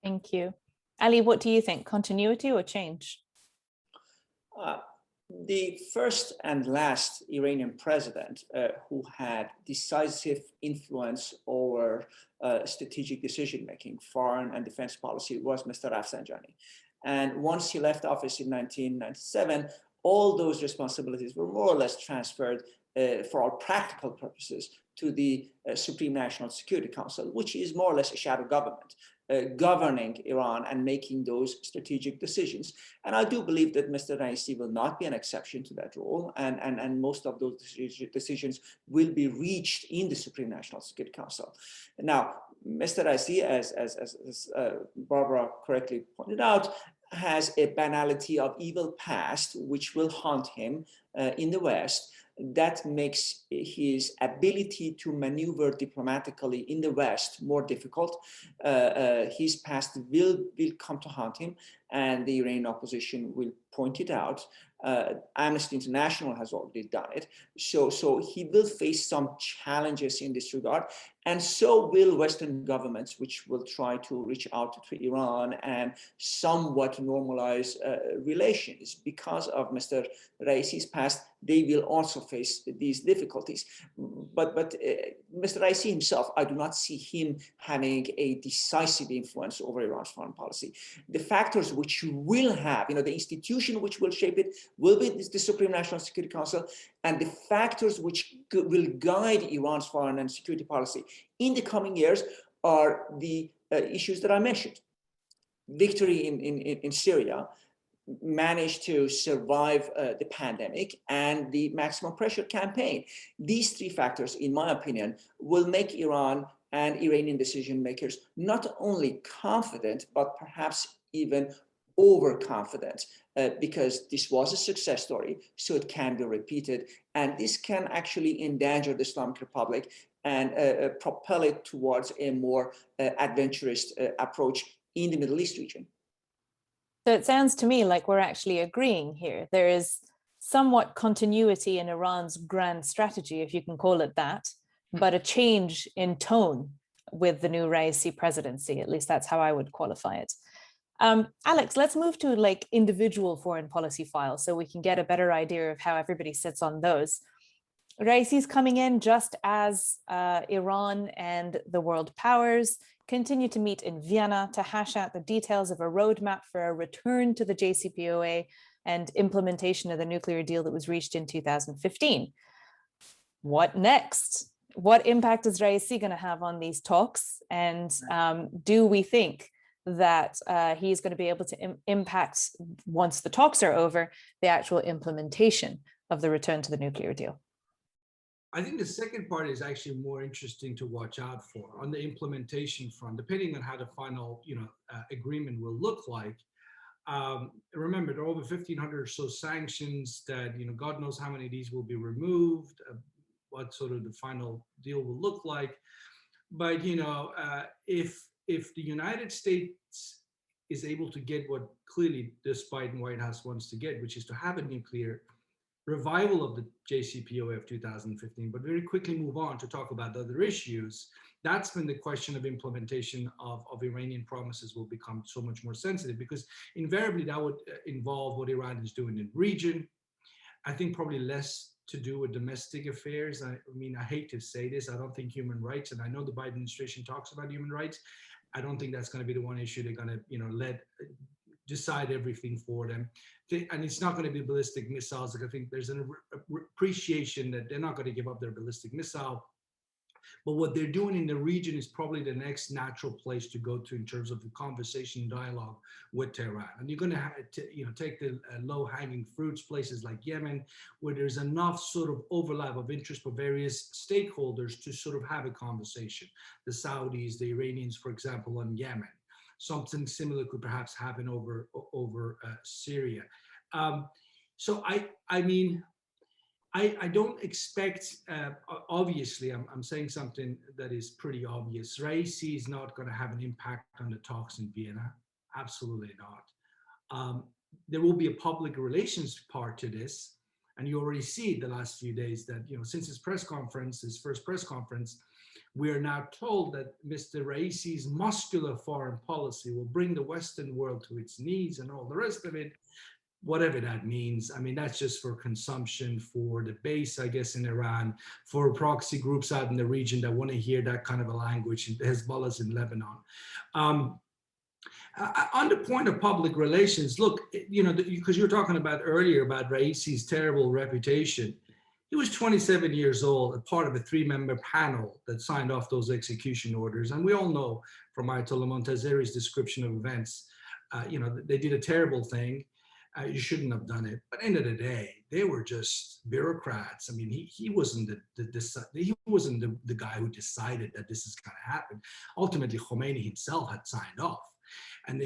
Thank you. Ali, what do you think? Continuity or change? The first and last Iranian president who had decisive influence over strategic decision-making, foreign and defense policy, was Mr. Rafsanjani. And once he left office in 1997, all those responsibilities were more or less transferred for all practical purposes to the Supreme National Security Council, which is more or less a shadow government, governing Iran and making those strategic decisions. And I do believe that Mr. Raisi will not be an exception to that role, and most of those decisions will be reached in the Supreme National Security Council. Now, Mr. Raisi, as Barbara correctly pointed out, has a banality of evil past, which will haunt him in the West. That makes his ability to maneuver diplomatically in the West more difficult. His past will come to haunt him, and the Iranian opposition will point it out. Amnesty International has already done it. So he will face some challenges in this regard, and so will Western governments, which will try to reach out to Iran and somewhat normalize relations. Because of Mr. Raisi's past, they will also face these difficulties. But Mr. Raisi himself, I do not see him having a decisive influence over Iran's foreign policy. The factors which will have, the institution which will shape it will be the Supreme National Security Council, and the factors which will guide Iran's foreign and security policy in the coming years are the issues that I mentioned. Victory in Syria, managed to survive the pandemic, and the maximum pressure campaign. These three factors, in my opinion, will make Iran and Iranian decision makers not only confident, but perhaps even overconfident, because this was a success story, so it can be repeated. And this can actually endanger the Islamic Republic and propel it towards a more adventurous approach in the Middle East region. So it sounds to me like we're actually agreeing here. There is somewhat continuity in Iran's grand strategy, if you can call it that, but a change in tone with the new Raisi presidency. At least that's how I would qualify it. Alex, let's move to like individual foreign policy files so we can get a better idea of how everybody sits on those. Raisi's coming in just as Iran and the world powers continue to meet in Vienna to hash out the details of a roadmap for a return to the JCPOA and implementation of the nuclear deal that was reached in 2015. What next? What impact is Raisi going to have on these talks? And do we think that he's going to be able to impact, once the talks are over, the actual implementation of the return to the nuclear deal? I think the second part is actually more interesting to watch out for on the implementation front, depending on how the final, agreement will look like. Remember, there are over 1,500 or so sanctions that, God knows how many of these will be removed, what sort of the final deal will look like. But, if the United States is able to get what clearly this Biden White House wants to get, which is to have a nuclear revival of the JCPOA of 2015, but very quickly move on to talk about the other issues, that's when the question of implementation of Iranian promises will become so much more sensitive, because invariably that would involve what Iran is doing in the region. I think probably less to do with domestic affairs. I hate to say this, I don't think human rights, and I know the Biden administration talks about human rights, I don't think that's going to be the one issue they're going to decide everything for them. And it's not going to be ballistic missiles. Like, I think there's an appreciation that they're not going to give up their ballistic missile. But what they're doing in the region is probably the next natural place to go to in terms of the conversation dialogue with Tehran. And you're going to have to, take the low-hanging fruits, places like Yemen, where there's enough sort of overlap of interest for various stakeholders to sort of have a conversation. The Saudis, the Iranians, for example, on Yemen. Something similar could perhaps happen over Syria. So I mean, I don't expect, obviously, I'm saying something that is pretty obvious. Raisi is not going to have an impact on the talks in Vienna. Absolutely not. There will be a public relations part to this. And you already see the last few days that, since his press conference, his first press conference, we are now told that Mr. Raisi's muscular foreign policy will bring the Western world to its knees and all the rest of it. Whatever that means. I mean, that's just for consumption, for the base, I guess, in Iran, for proxy groups out in the region that want to hear that kind of a language, Hezbollah's in Lebanon. On the point of public relations, look, because you were talking about earlier about Raisi's terrible reputation. He was 27 years old, a part of a 3-member panel that signed off those execution orders. And we all know from Ayatollah Montazeri's description of events, they did a terrible thing. You shouldn't have done it. But at the end of the day, they were just bureaucrats. I mean, he wasn't the guy who decided that this is going to happen. Ultimately, Khomeini himself had signed off. And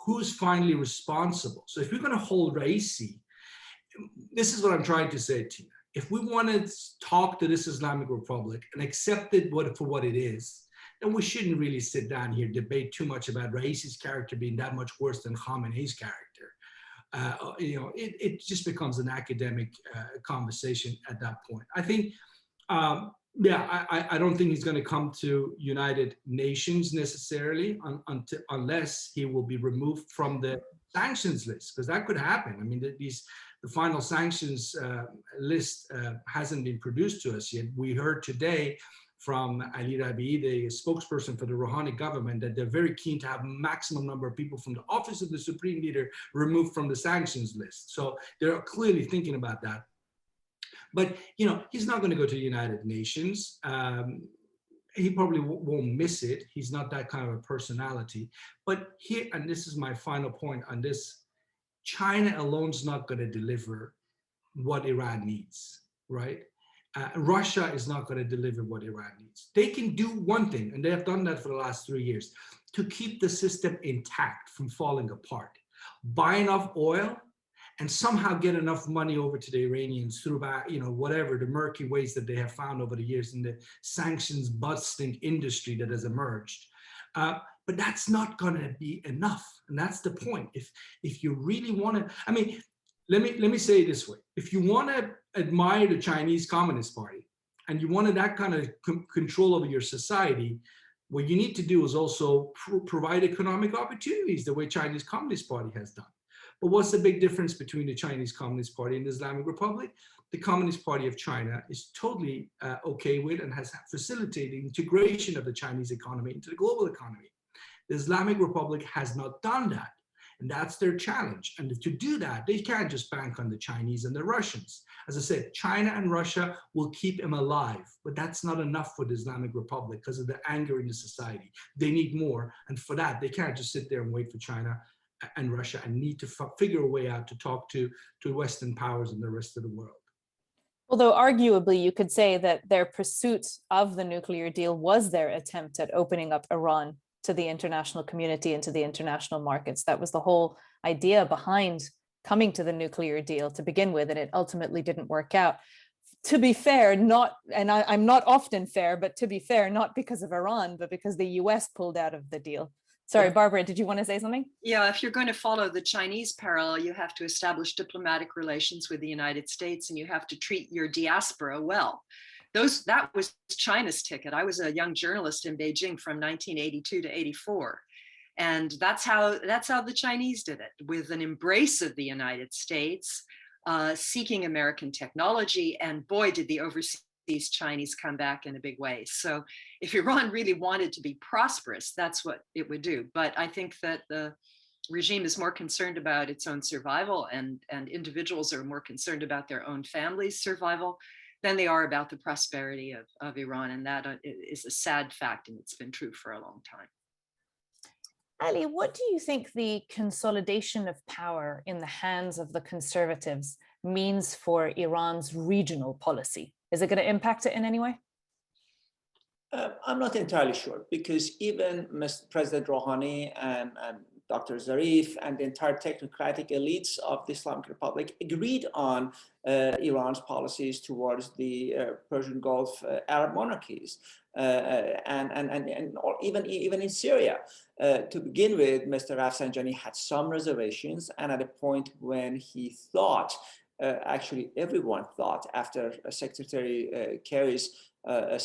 who's finally responsible? So if we're going to hold Raisi, this is what I'm trying to say, Tina. If we want to talk to this Islamic Republic and accept it for what it is, then we shouldn't really sit down here debate too much about Raisi's character being that much worse than Khamenei's character. It just becomes an academic conversation at that point. I think, I don't think he's going to come to United Nations necessarily unless he will be removed from the sanctions list, because that could happen. I mean, the final sanctions list hasn't been produced to us yet. We heard today from Ali Rabiei, the spokesperson for the Rouhani government, that they're very keen to have maximum number of people from the office of the supreme leader removed from the sanctions list. So they're clearly thinking about that. But, he's not going to go to the United Nations. He probably won't miss it. He's not that kind of a personality. But here, and this is my final point on this, China alone is not going to deliver what Iran needs, right? Russia is not going to deliver what Iran needs. They can do one thing, and they have done that for the last 3 years, to keep the system intact from falling apart. Buy enough oil and somehow get enough money over to the Iranians through, whatever the murky ways that they have found over the years in the sanctions busting industry that has emerged. But that's not going to be enough, and that's the point. If you really want to, I mean, let me say it this way: if you want to admire the Chinese Communist Party and you wanted that kind of control over your society, what you need to do is also provide economic opportunities the way Chinese Communist Party has done. But what's the big difference between the Chinese Communist Party and the Islamic Republic? The Communist Party of China is totally okay with and has facilitated integration of the Chinese economy into the global economy. The Islamic Republic has not done that. And that's their challenge. And to do that, they can't just bank on the Chinese and the Russians. As I said, China and Russia will keep them alive, but that's not enough for the Islamic Republic because of the anger in the society. They need more. And for that, they can't just sit there and wait for China and Russia and need to figure a way out to talk to Western powers and the rest of the world. Although arguably you could say that their pursuit of the nuclear deal was their attempt at opening up Iran to the international community and to the international markets. That was the whole idea behind coming to the nuclear deal to begin with, and it ultimately didn't work out. To be fair, I'm not often fair, but to be fair, not because of Iran, but because the US pulled out of the deal. Sorry, Barbara, did you want to say something? Yeah, if you're going to follow the Chinese parallel, you have to establish diplomatic relations with the United States, and you have to treat your diaspora well. That was China's ticket. I was a young journalist in Beijing from 1982 to 84. And that's how the Chinese did it, with an embrace of the United States, seeking American technology. And boy, did the overseas Chinese come back in a big way. So if Iran really wanted to be prosperous, that's what it would do. But I think that the regime is more concerned about its own survival, and individuals are more concerned about their own family's survival than they are about the prosperity of Iran. And that is a sad fact, and it's been true for a long time. Ali, what do you think the consolidation of power in the hands of the conservatives means for Iran's regional policy? Is it going to impact it in any way? I'm not entirely sure, because even Mr. President Rouhani and Dr. Zarif and the entire technocratic elites of the Islamic Republic agreed on Iran's policies towards the Persian Gulf Arab monarchies, and or even in Syria. To begin with, Mr. Rafsanjani had some reservations, and at a point when he thought, actually everyone thought, after Secretary Kerry's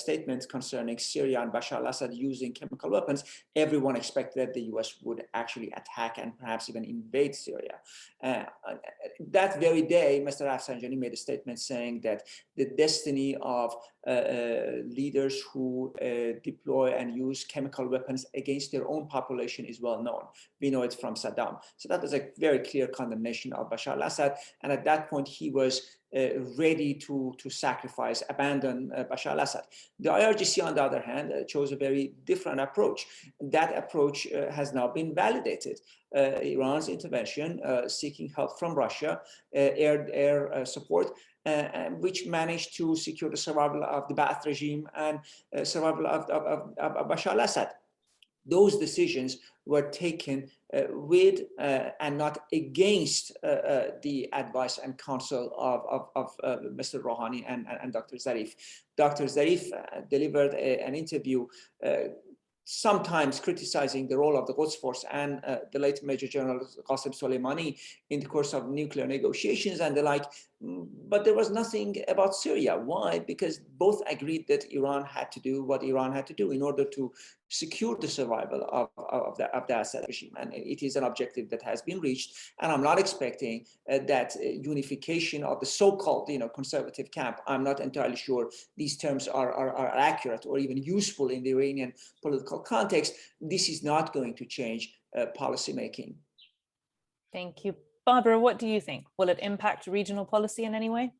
statement concerning Syria and Bashar al-Assad using chemical weapons, everyone expected that the US would actually attack and perhaps even invade Syria. That very day, Mr. Rafsanjani made a statement saying that the destiny of leaders who deploy and use chemical weapons against their own population is well known. We know it from Saddam. So that was a very clear condemnation of Bashar al-Assad. And at that point, he was ready to sacrifice, abandon Bashar al-Assad. The IRGC, on the other hand, chose a very different approach. That approach has now been validated. Iran's intervention, seeking help from Russia, air support, which managed to secure the survival of the Ba'ath regime and survival of Bashar al-Assad. Those decisions were taken with and not against the advice and counsel of Mr. Rouhani and Dr. Zarif. Dr. Zarif delivered an interview sometimes criticizing the role of the Quds Force and the late Major General Qasem Soleimani in the course of nuclear negotiations and the like, but there was nothing about Syria. Why? Because both agreed that Iran had to do what Iran had to do in order to secure the survival of the Assad regime. And it is an objective that has been reached. And I'm not expecting that unification of the so-called, conservative camp. I'm not entirely sure these terms are accurate or even useful in the Iranian political context. This is not going to change policymaking. Thank you. Barbara, what do you think? Will it impact regional policy in any way?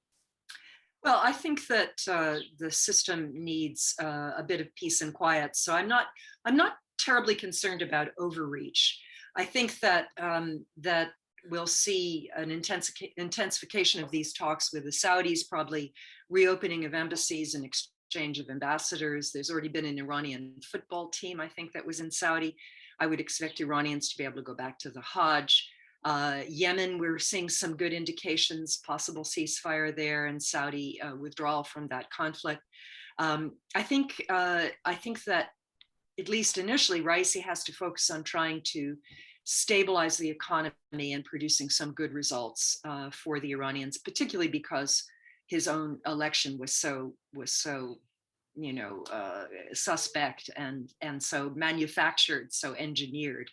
Well, I think that the system needs a bit of peace and quiet. So I'm not terribly concerned about overreach. I think that that we'll see an intensification of these talks with the Saudis, probably reopening of embassies and exchange of ambassadors. There's already been an Iranian football team, I think, that was in Saudi. I would expect Iranians to be able to go back to the Hajj. Yemen, we're seeing some good indications, possible ceasefire there and Saudi withdrawal from that conflict. I think that at least initially, Raisi has to focus on trying to stabilize the economy and producing some good results for the Iranians, particularly because his own election was so suspect and so manufactured, so engineered.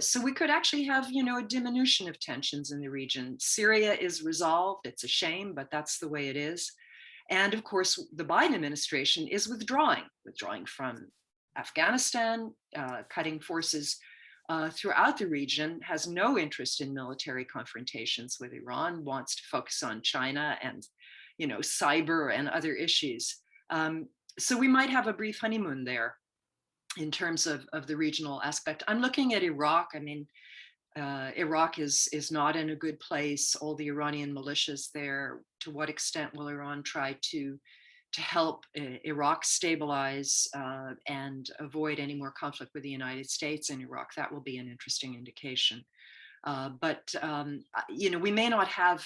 So we could actually have, a diminution of tensions in the region. Syria is resolved. It's a shame, but that's the way it is. And of course, the Biden administration is withdrawing from Afghanistan, cutting forces throughout the region, has no interest in military confrontations with Iran, wants to focus on China and, cyber and other issues. So we might have a brief honeymoon there in terms of the regional aspect. I'm looking at Iraq. I mean, Iraq is not in a good place. All the Iranian militias there, to what extent will Iran try to help Iraq stabilize and avoid any more conflict with the United States in Iraq? That will be an interesting indication. But we may not have,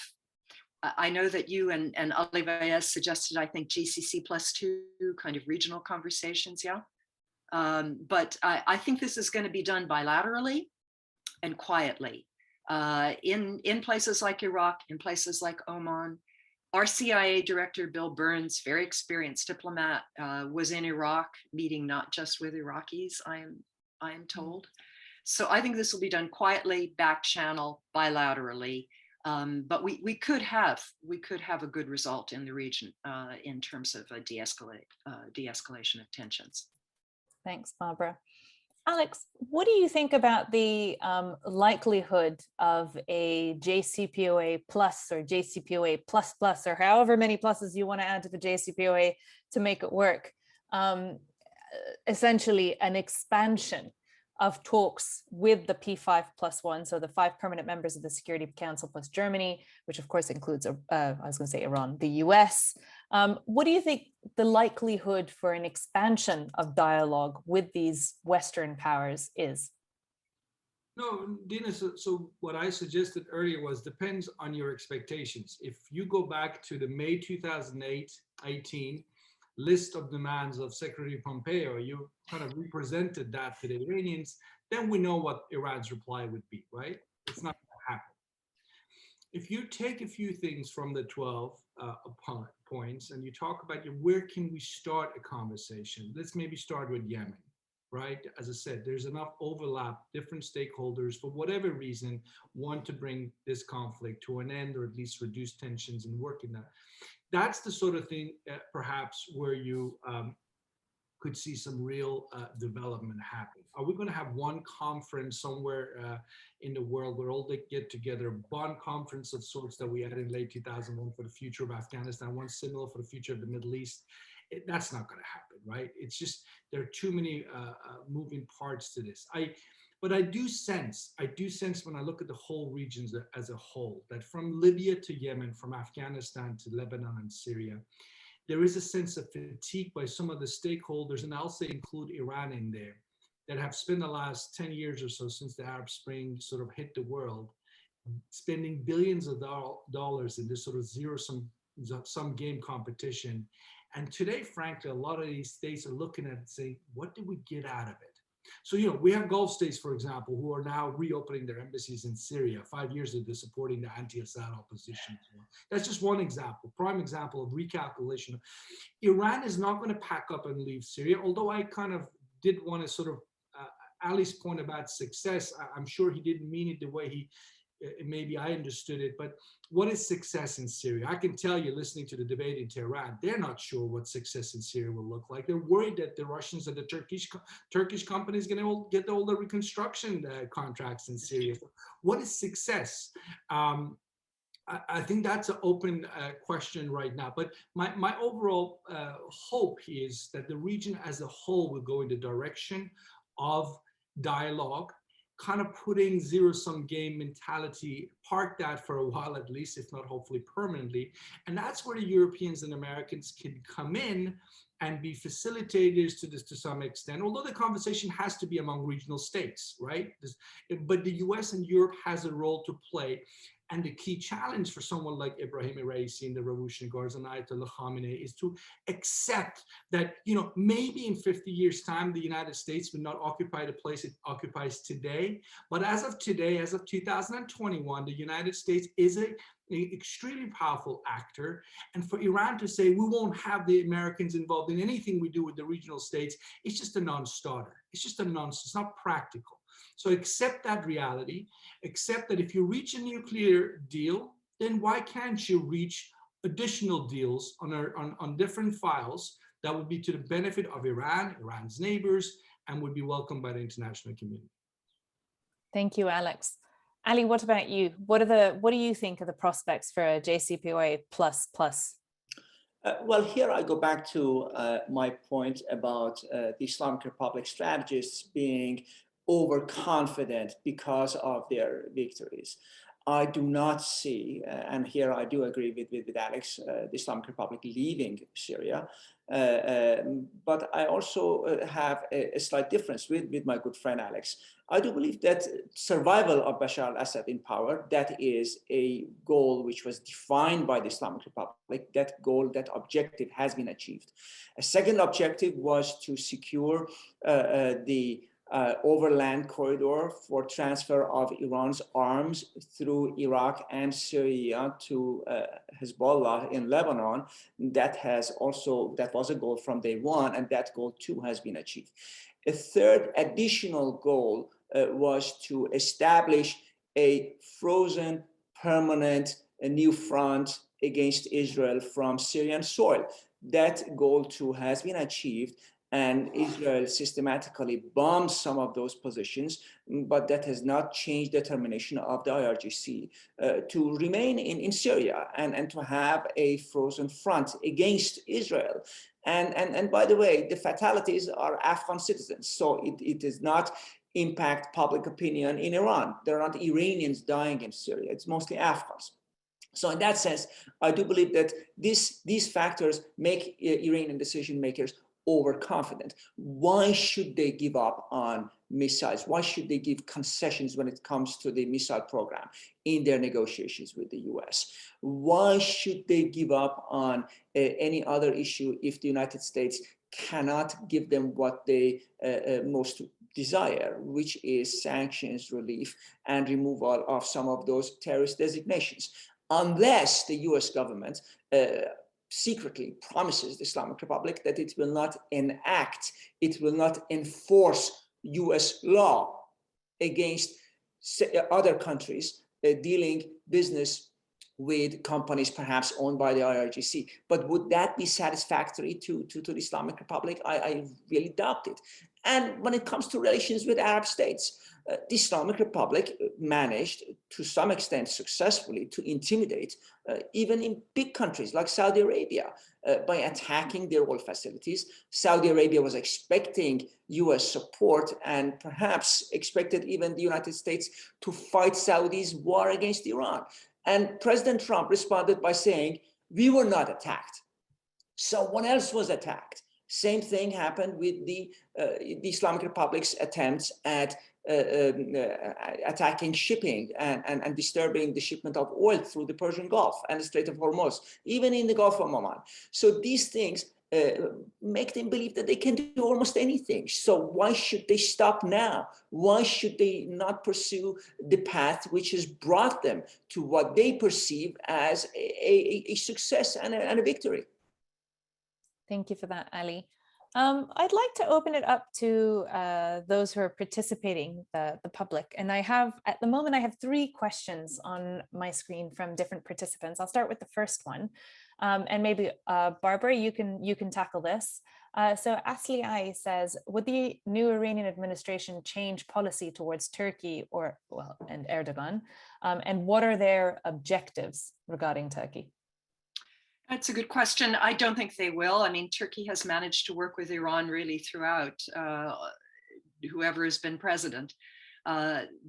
I know that you and Ali Vaez suggested, I think, GCC +2 kind of regional conversations, yeah? But I think this is going to be done bilaterally and quietly in places like Iraq, in places like Oman. Our CIA director, Bill Burns, very experienced diplomat, was in Iraq, meeting not just with Iraqis, I am told. So I think this will be done quietly, back channel, bilaterally. But we could have a good result in the region in terms of a de-escalation of tensions. Thanks, Barbara. Alex, what do you think about the likelihood of a JCPOA plus or JCPOA plus or however many pluses you want to add to the JCPOA to make it work? Essentially an expansion of talks with the P5+1, so the 5 permanent members of the Security Council plus Germany, which of course includes, Iran, the US. What do you think the likelihood for an expansion of dialogue with these Western powers is? No, Dina, so what I suggested earlier was depends on your expectations. If you go back to the May 2018 list of demands of Secretary Pompeo, you kind of represented that to the Iranians, then we know what Iran's reply would be, right? It's not going to happen. If you take a few things from the 12 points and you talk about where can we start a conversation, let's maybe start with Yemen. Right? As I said, there's enough overlap. Different stakeholders, for whatever reason, want to bring this conflict to an end or at least reduce tensions and work in that. That's the sort of thing, perhaps, where you could see some real development happen. Are we going to have one conference somewhere in the world where all they get together, Bonn conference of sorts that we had in late 2001 for the future of Afghanistan, one similar for the future of the Middle East? That's not going to happen, right? It's just, there are too many moving parts to this. But I do sense when I look at the whole regions as a whole, that from Libya to Yemen, from Afghanistan to Lebanon and Syria, there is a sense of fatigue by some of the stakeholders, and I'll say include Iran in there, that have spent the last 10 years or so since the Arab Spring sort of hit the world, spending billions of dollars in this sort of zero-sum game competition. And today, frankly, a lot of these states are looking at it and saying, what did we get out of it? So, you know, we have Gulf states, for example, who are now reopening their embassies in Syria. 5 years ago, they're supporting the anti-Assad opposition. That's just one example, prime example of recalculation. Iran is not going to pack up and leave Syria, although I kind of did want to sort of, Ali's point about success, I'm sure he didn't mean it the way maybe I understood it, but what is success in Syria? I can tell you, listening to the debate in Tehran, they're not sure what success in Syria will look like. They're worried that the Russians and the Turkish companies going to get all the reconstruction contracts in Syria. What is success? I think that's an open question right now. But my overall hope is that the region as a whole will go in the direction of dialogue, kind of putting zero-sum game mentality, park that for a while at least, if not hopefully permanently. And that's where the Europeans and Americans can come in and be facilitators to this to some extent, although the conversation has to be among regional states, right? But the US and Europe has a role to play. And the key challenge for someone like Ibrahim Raisi and the Revolutionary Guards and Ayatollah Khamenei is to accept that, you know, maybe in 50 years' time, the United States will not occupy the place it occupies today. But as of today, as of 2021, the United States is an extremely powerful actor. And for Iran to say, we won't have the Americans involved in anything we do with the regional states, it's just a non-starter. It's just a nonsense. It's not practical. So accept that reality, accept that if you reach a nuclear deal, then why can't you reach additional deals on different files that would be to the benefit of Iran, Iran's neighbors, and would be welcomed by the international community. Thank you, Alex. Ali, what about you? What do you think are the prospects for a JCPOA plus? Well, here I go back to my point about the Islamic Republic strategists being overconfident because of their victories. I do not see, and here I do agree with Alex, the Islamic Republic leaving Syria. But I also have a slight difference with my good friend Alex. I do believe that survival of Bashar al-Assad in power, that is a goal which was defined by the Islamic Republic. That goal, that objective has been achieved. A second objective was to secure the overland corridor for transfer of Iran's arms through Iraq and Syria to Hezbollah in Lebanon. That was a goal from day one, and that goal too has been achieved. A third additional goal was to establish a frozen, permanent, a new front against Israel from Syrian soil. That goal too has been achieved, and Israel systematically bombed some of those positions, but that has not changed the determination of the IRGC to remain in Syria and to have a frozen front against Israel. And by the way, the fatalities are Afghan citizens, so it does not impact public opinion in Iran. There are not Iranians dying in Syria, it's mostly Afghans. So in that sense, I do believe that these factors make Iranian decision makers overconfident. Why should they give up on missiles? Why should they give concessions when it comes to the missile program in their negotiations with the US? Why should they give up on any other issue if the United States cannot give them what they most desire, which is sanctions relief and removal of some of those terrorist designations? Unless the US government secretly promises the Islamic Republic that it will not enact, it will not enforce US law against other countries dealing business with companies perhaps owned by the IRGC. But would that be satisfactory to the Islamic Republic? I really doubt it. And when it comes to relations with Arab states, the Islamic Republic managed to some extent successfully to intimidate even in big countries like Saudi Arabia by attacking their oil facilities. Saudi Arabia was expecting US support and perhaps expected even the United States to fight Saudi's war against Iran. And President Trump responded by saying, we were not attacked. Someone else was attacked. Same thing happened with the Islamic Republic's attempts at attacking shipping and disturbing the shipment of oil through the Persian Gulf and the Strait of Hormuz, even in the Gulf of Oman. So these things make them believe that they can do almost anything. So why should they stop now? Why should they not pursue the path which has brought them to what they perceive as a success and a victory? Thank you for that, Ali. I'd like to open it up to those who are participating, the public. And at the moment, I have 3 questions on my screen from different participants. I'll start with the first one. And maybe Barbara, you can tackle this. So Asli I says, would the new Iranian administration change policy towards Turkey and Erdogan? And what are their objectives regarding Turkey? That's a good question. I don't think they will. I mean, Turkey has managed to work with Iran really throughout, whoever has been president.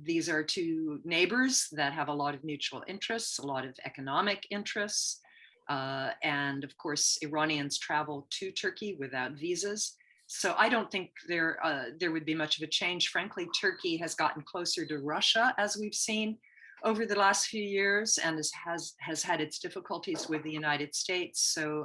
These are 2 neighbors that have a lot of mutual interests, a lot of economic interests. And of course, Iranians travel to Turkey without visas. So I don't think there would be much of a change. Frankly, Turkey has gotten closer to Russia, as we've seen over the last few years, and has had its difficulties with the United States. So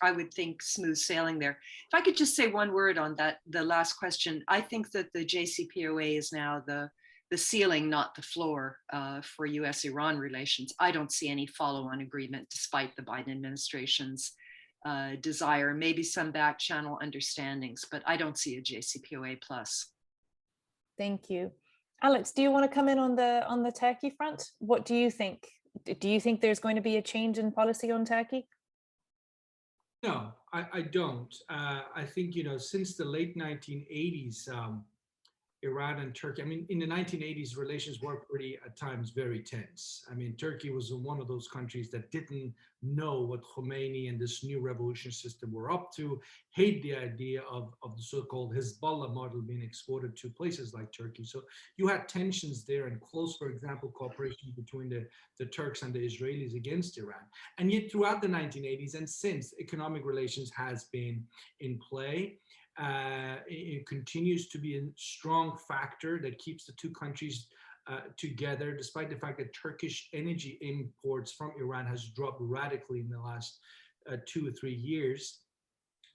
I would think smooth sailing there. If I could just say one word on that, the last question, I think that the JCPOA is now the ceiling, not the floor for US-Iran relations. I don't see any follow-on agreement despite the Biden administration's desire, maybe some back channel understandings, but I don't see a JCPOA plus. Thank you. Alex, do you want to come in on the Turkey front? What do you think? Do you think there's going to be a change in policy on Turkey? No, I don't. I think, since the late 1980s, Iran and Turkey, I mean, in the 1980s, relations were at times very tense. I mean, Turkey was one of those countries that didn't know what Khomeini and this new revolution system were up to, hate the idea of the so-called Hezbollah model being exported to places like Turkey. So you had tensions there and close, for example, cooperation between the Turks and the Israelis against Iran. And yet throughout the 1980s and since, economic relations has been in play. It continues to be a strong factor that keeps the 2 countries together, despite the fact that Turkish energy imports from Iran has dropped radically in the last 2 or 3 years.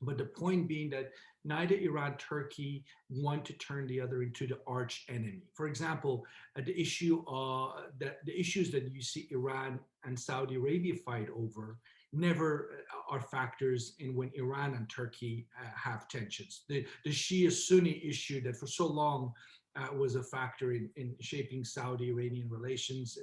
But the point being that neither Iran nor Turkey want to turn the other into the arch enemy. For example, the issues that you see Iran and Saudi Arabia fight over never are factors in when Iran and Turkey have tensions. The Shia-Sunni issue that for so long was a factor in shaping Saudi-Iranian relations,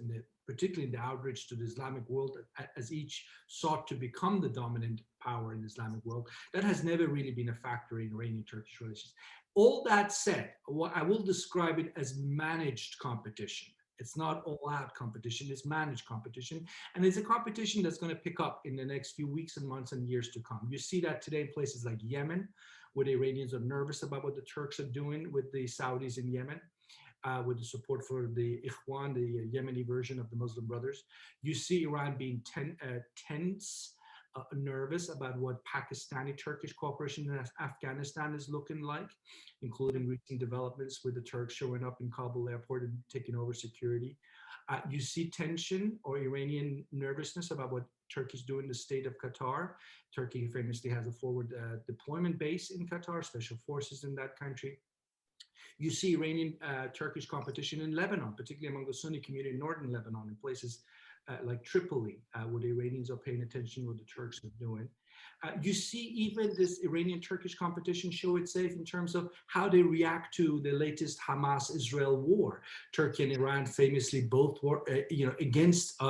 particularly in the outreach to the Islamic world, as each sought to become the dominant power in the Islamic world, that has never really been a factor in Iranian-Turkish relations. All that said, what I will describe it as managed competition. It's not all-out competition, it's managed competition. And it's a competition that's going to pick up in the next few weeks and months and years to come. You see that today in places like Yemen, where the Iranians are nervous about what the Turks are doing with the Saudis in Yemen, with the support for the Ikhwan, the Yemeni version of the Muslim Brothers. You see Iran being tense nervous about what Pakistani-Turkish cooperation in Afghanistan is looking like, including recent developments with the Turks showing up in Kabul airport and taking over security. You see tension or Iranian nervousness about what Turkey is doing in the state of Qatar. Turkey famously has a forward deployment base in Qatar, special forces in that country. You see Iranian Turkish competition in Lebanon, particularly among the Sunni community in northern Lebanon, in places like Tripoli, where the Iranians are paying attention to what the Turks are doing. You see even this Iranian-Turkish competition show itself in terms of how they react to the latest Hamas-Israel war. Turkey and Iran famously both were, against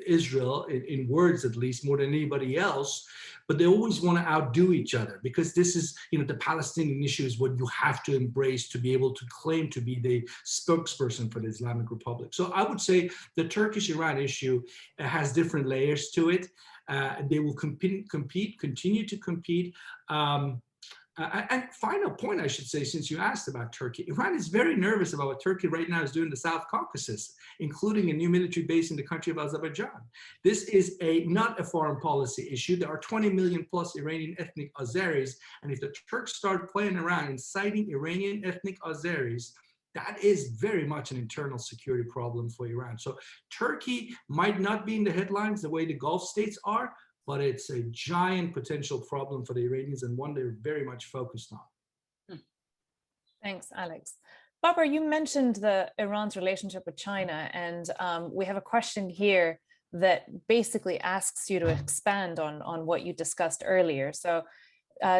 Israel, in words at least, more than anybody else, but they always want to outdo each other, because this is, the Palestinian issue is what you have to embrace to be able to claim to be the spokesperson for the Islamic Republic. So I would say the Turkish-Iran issue has different layers to it. They will continue to compete. And final point, I should say, since you asked about Turkey, Iran is very nervous about what Turkey right now is doing in the South Caucasus, including a new military base in the country of Azerbaijan. This is not a foreign policy issue. There are 20 million plus Iranian ethnic Azeris, and if the Turks start playing around inciting Iranian ethnic Azeris, that is very much an internal security problem for Iran. So Turkey might not be in the headlines the way the Gulf states are, but it's a giant potential problem for the Iranians and one they're very much focused on. Thanks, Alex. Barbara, you mentioned Iran's relationship with China, and we have a question here that basically asks you to expand on what you discussed earlier. So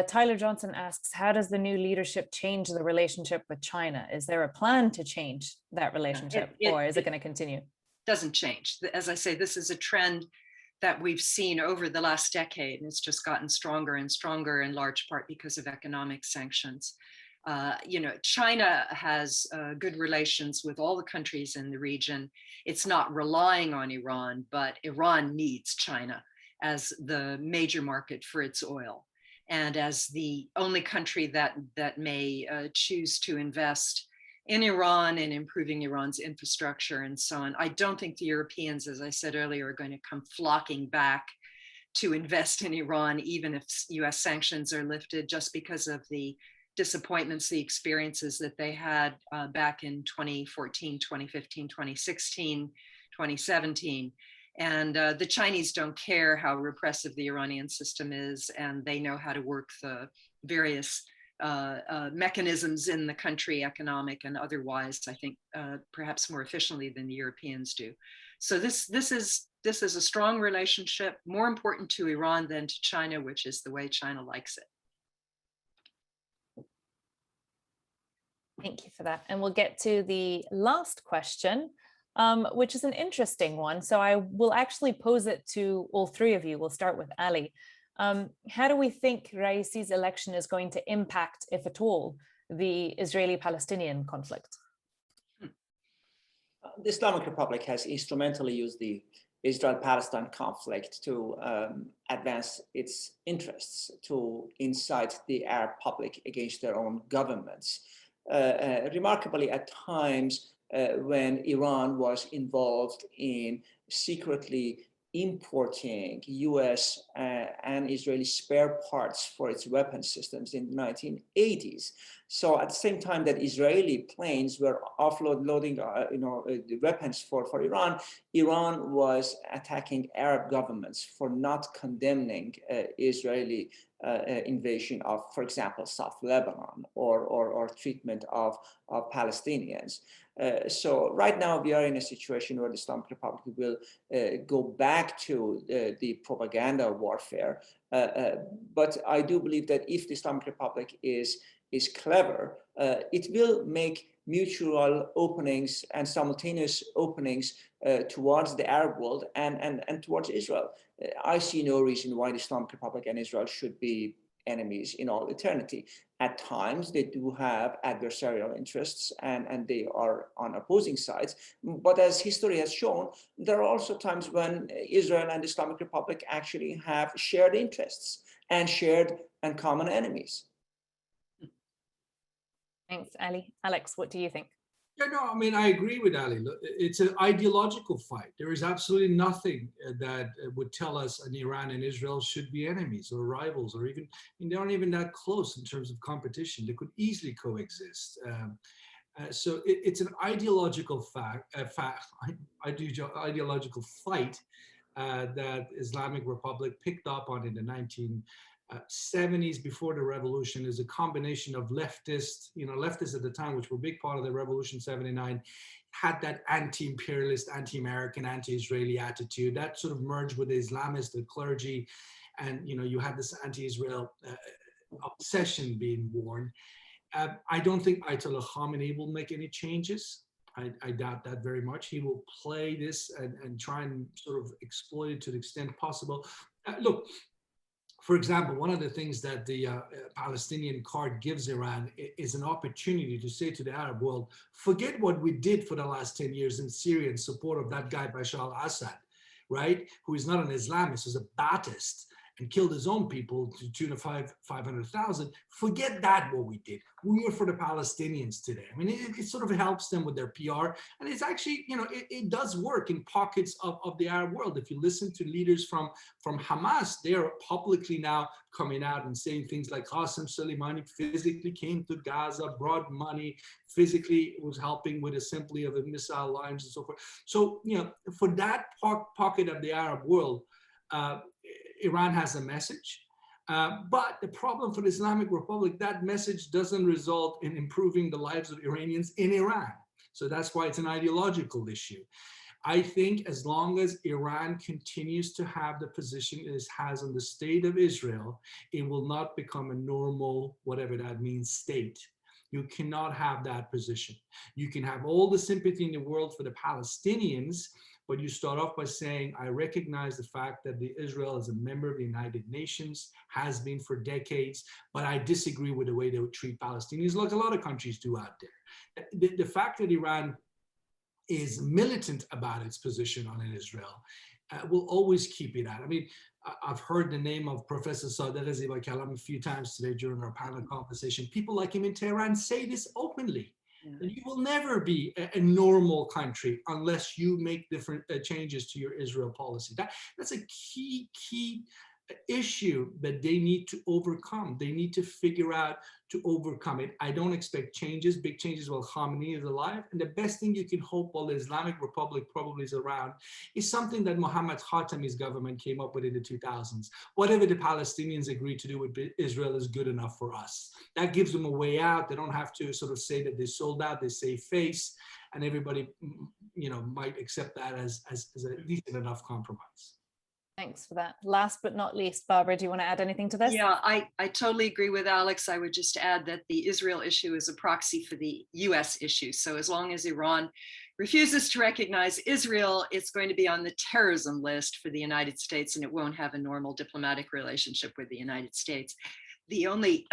Tyler Johnson asks, how does the new leadership change the relationship with China? Is there a plan to change that relationship, or is it going to continue? Doesn't change. As I say, this is a trend that we've seen over the last decade, and it's just gotten stronger and stronger in large part because of economic sanctions. China has good relations with all the countries in the region. It's not relying on Iran, but Iran needs China as the major market for its oil. And as the only country that may choose to invest in Iran and improving Iran's infrastructure and so on, I don't think the Europeans, as I said earlier, are going to come flocking back to invest in Iran, even if US sanctions are lifted, just because of the disappointments, the experiences that they had back in 2014, 2015, 2016, 2017. And the Chinese don't care how repressive the Iranian system is, and they know how to work the various mechanisms in the country, economic and otherwise, I think perhaps more efficiently than the Europeans do. So this is a strong relationship, more important to Iran than to China, which is the way China likes it. Thank you for that. And we'll get to the last question, which is an interesting one. So I will actually pose it to all three of you. We'll start with Ali. How do we think Raisi's election is going to impact, if at all, the Israeli-Palestinian conflict? The Islamic Republic has instrumentally used the Israel-Palestine conflict to advance its interests, to incite the Arab public against their own governments. Remarkably, at times when Iran was involved in secretly importing US and Israeli spare parts for its weapon systems in the 1980s. So at the same time that Israeli planes were loading the weapons for Iran, Iran was attacking Arab governments for not condemning Israeli invasion of, for example, South Lebanon or treatment of Palestinians. So right now we are in a situation where the Islamic Republic will go back to the propaganda warfare. But I do believe that if the Islamic Republic is clever, it will make mutual openings and simultaneous openings towards the Arab world and towards Israel. I see no reason why the Islamic Republic and Israel should be enemies in all eternity. At times, they do have adversarial interests and they are on opposing sides. But as history has shown, there are also times when Israel and the Islamic Republic actually have shared interests and shared and common enemies. Thanks, Ali. Alex, what do you think? Yeah, no, I mean, I agree with Ali. Look, it's an ideological fight. There is absolutely nothing that would tell us an Iran and Israel should be enemies or rivals, or even, I mean, they aren't even that close in terms of competition. They could easily coexist. So it's an ideological ideological fight that Islamic Republic picked up on in the 1970s before the revolution. Is a combination of leftists, leftists at the time, which were a big part of the revolution 79, had that anti-imperialist, anti-American, anti-Israeli attitude that sort of merged with the Islamists, the clergy, and you had this anti-Israel obsession being born. I don't think Ayatollah Khamenei will make any changes. I doubt that very much. He will play this and try and sort of exploit it to the extent possible. Look, for example, one of the things that the Palestinian card gives Iran is an opportunity to say to the Arab world, forget what we did for the last 10 years in Syria in support of that guy Bashar al-Assad, right? Who is not an Islamist, who's a Ba'athist, and killed his own people to the tune of 500,000. Forget that, what we did. We are for the Palestinians today. I mean, it sort of helps them with their PR. And it's actually, it does work in pockets of the Arab world. If you listen to leaders from Hamas, they are publicly now coming out and saying things like Qasem Soleimani physically came to Gaza, brought money, physically was helping with assembly of the missile lines and so forth. So, for that pocket of the Arab world, Iran has a message, but the problem for the Islamic Republic, that message doesn't result in improving the lives of Iranians in Iran. So that's why it's an ideological issue. I think as long as Iran continues to have the position it has on the state of Israel, it will not become a normal, whatever that means, state. You cannot have that position. You can have all the sympathy in the world for the Palestinians, but you start off by saying, I recognize the fact that Israel is a member of the United Nations, has been for decades, but I disagree with the way they would treat Palestinians, like a lot of countries do out there. The fact that Iran is militant about its position on Israel will always keep it out. I mean, I've heard the name of Professor Sadegh Zebakalam a few times today during our panel conversation. People like him in Tehran say this openly. And you will never be a normal country unless you make different changes to your Israel policy. That's a key issue that they need to overcome. They need to figure out to overcome it. I don't expect changes, big changes while Khamenei is alive. And the best thing you can hope while the Islamic Republic probably is around is something that Mohammed Khatami's government came up with in the 2000s. Whatever the Palestinians agree to do with Israel is good enough for us. That gives them a way out. They don't have to sort of say that they sold out, they save face, and everybody, might accept that as a decent enough compromise. Thanks for that. Last but not least, Barbara, do you want to add anything to this? Yeah, I totally agree with Alex. I would just add that the Israel issue is a proxy for the US issue. So as long as Iran refuses to recognize Israel, it's going to be on the terrorism list for the United States, and it won't have a normal diplomatic relationship with the United States. The only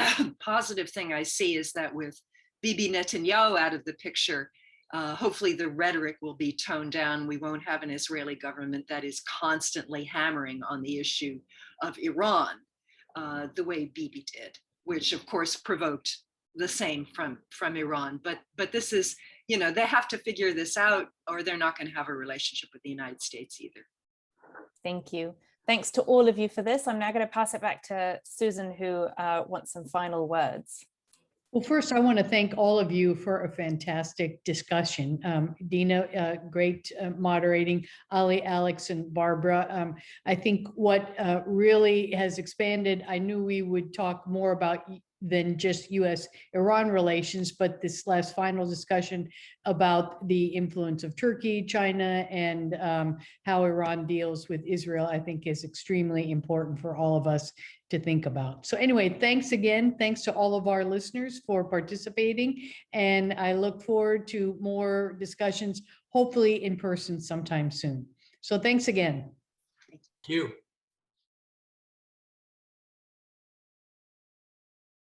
positive thing I see is that with Bibi Netanyahu out of the picture, hopefully the rhetoric will be toned down. We won't have an Israeli government that is constantly hammering on the issue of Iran the way Bibi did, which of course provoked the same from Iran. But this is, they have to figure this out or they're not going to have a relationship with the United States either. Thank you. Thanks to all of you for this. I'm now going to pass it back to Susan, who wants some final words. Well, first, I want to thank all of you for a fantastic discussion. Dina, great moderating, Ali, Alex, and Barbara. I think what really has expanded, I knew we would talk more about than just US-Iran relations, but this last final discussion about the influence of Turkey, China, and how Iran deals with Israel, I think is extremely important for all of us to think about. So anyway, thanks again. Thanks to all of our listeners for participating. And I look forward to more discussions, hopefully in person sometime soon. So thanks again. Thank you.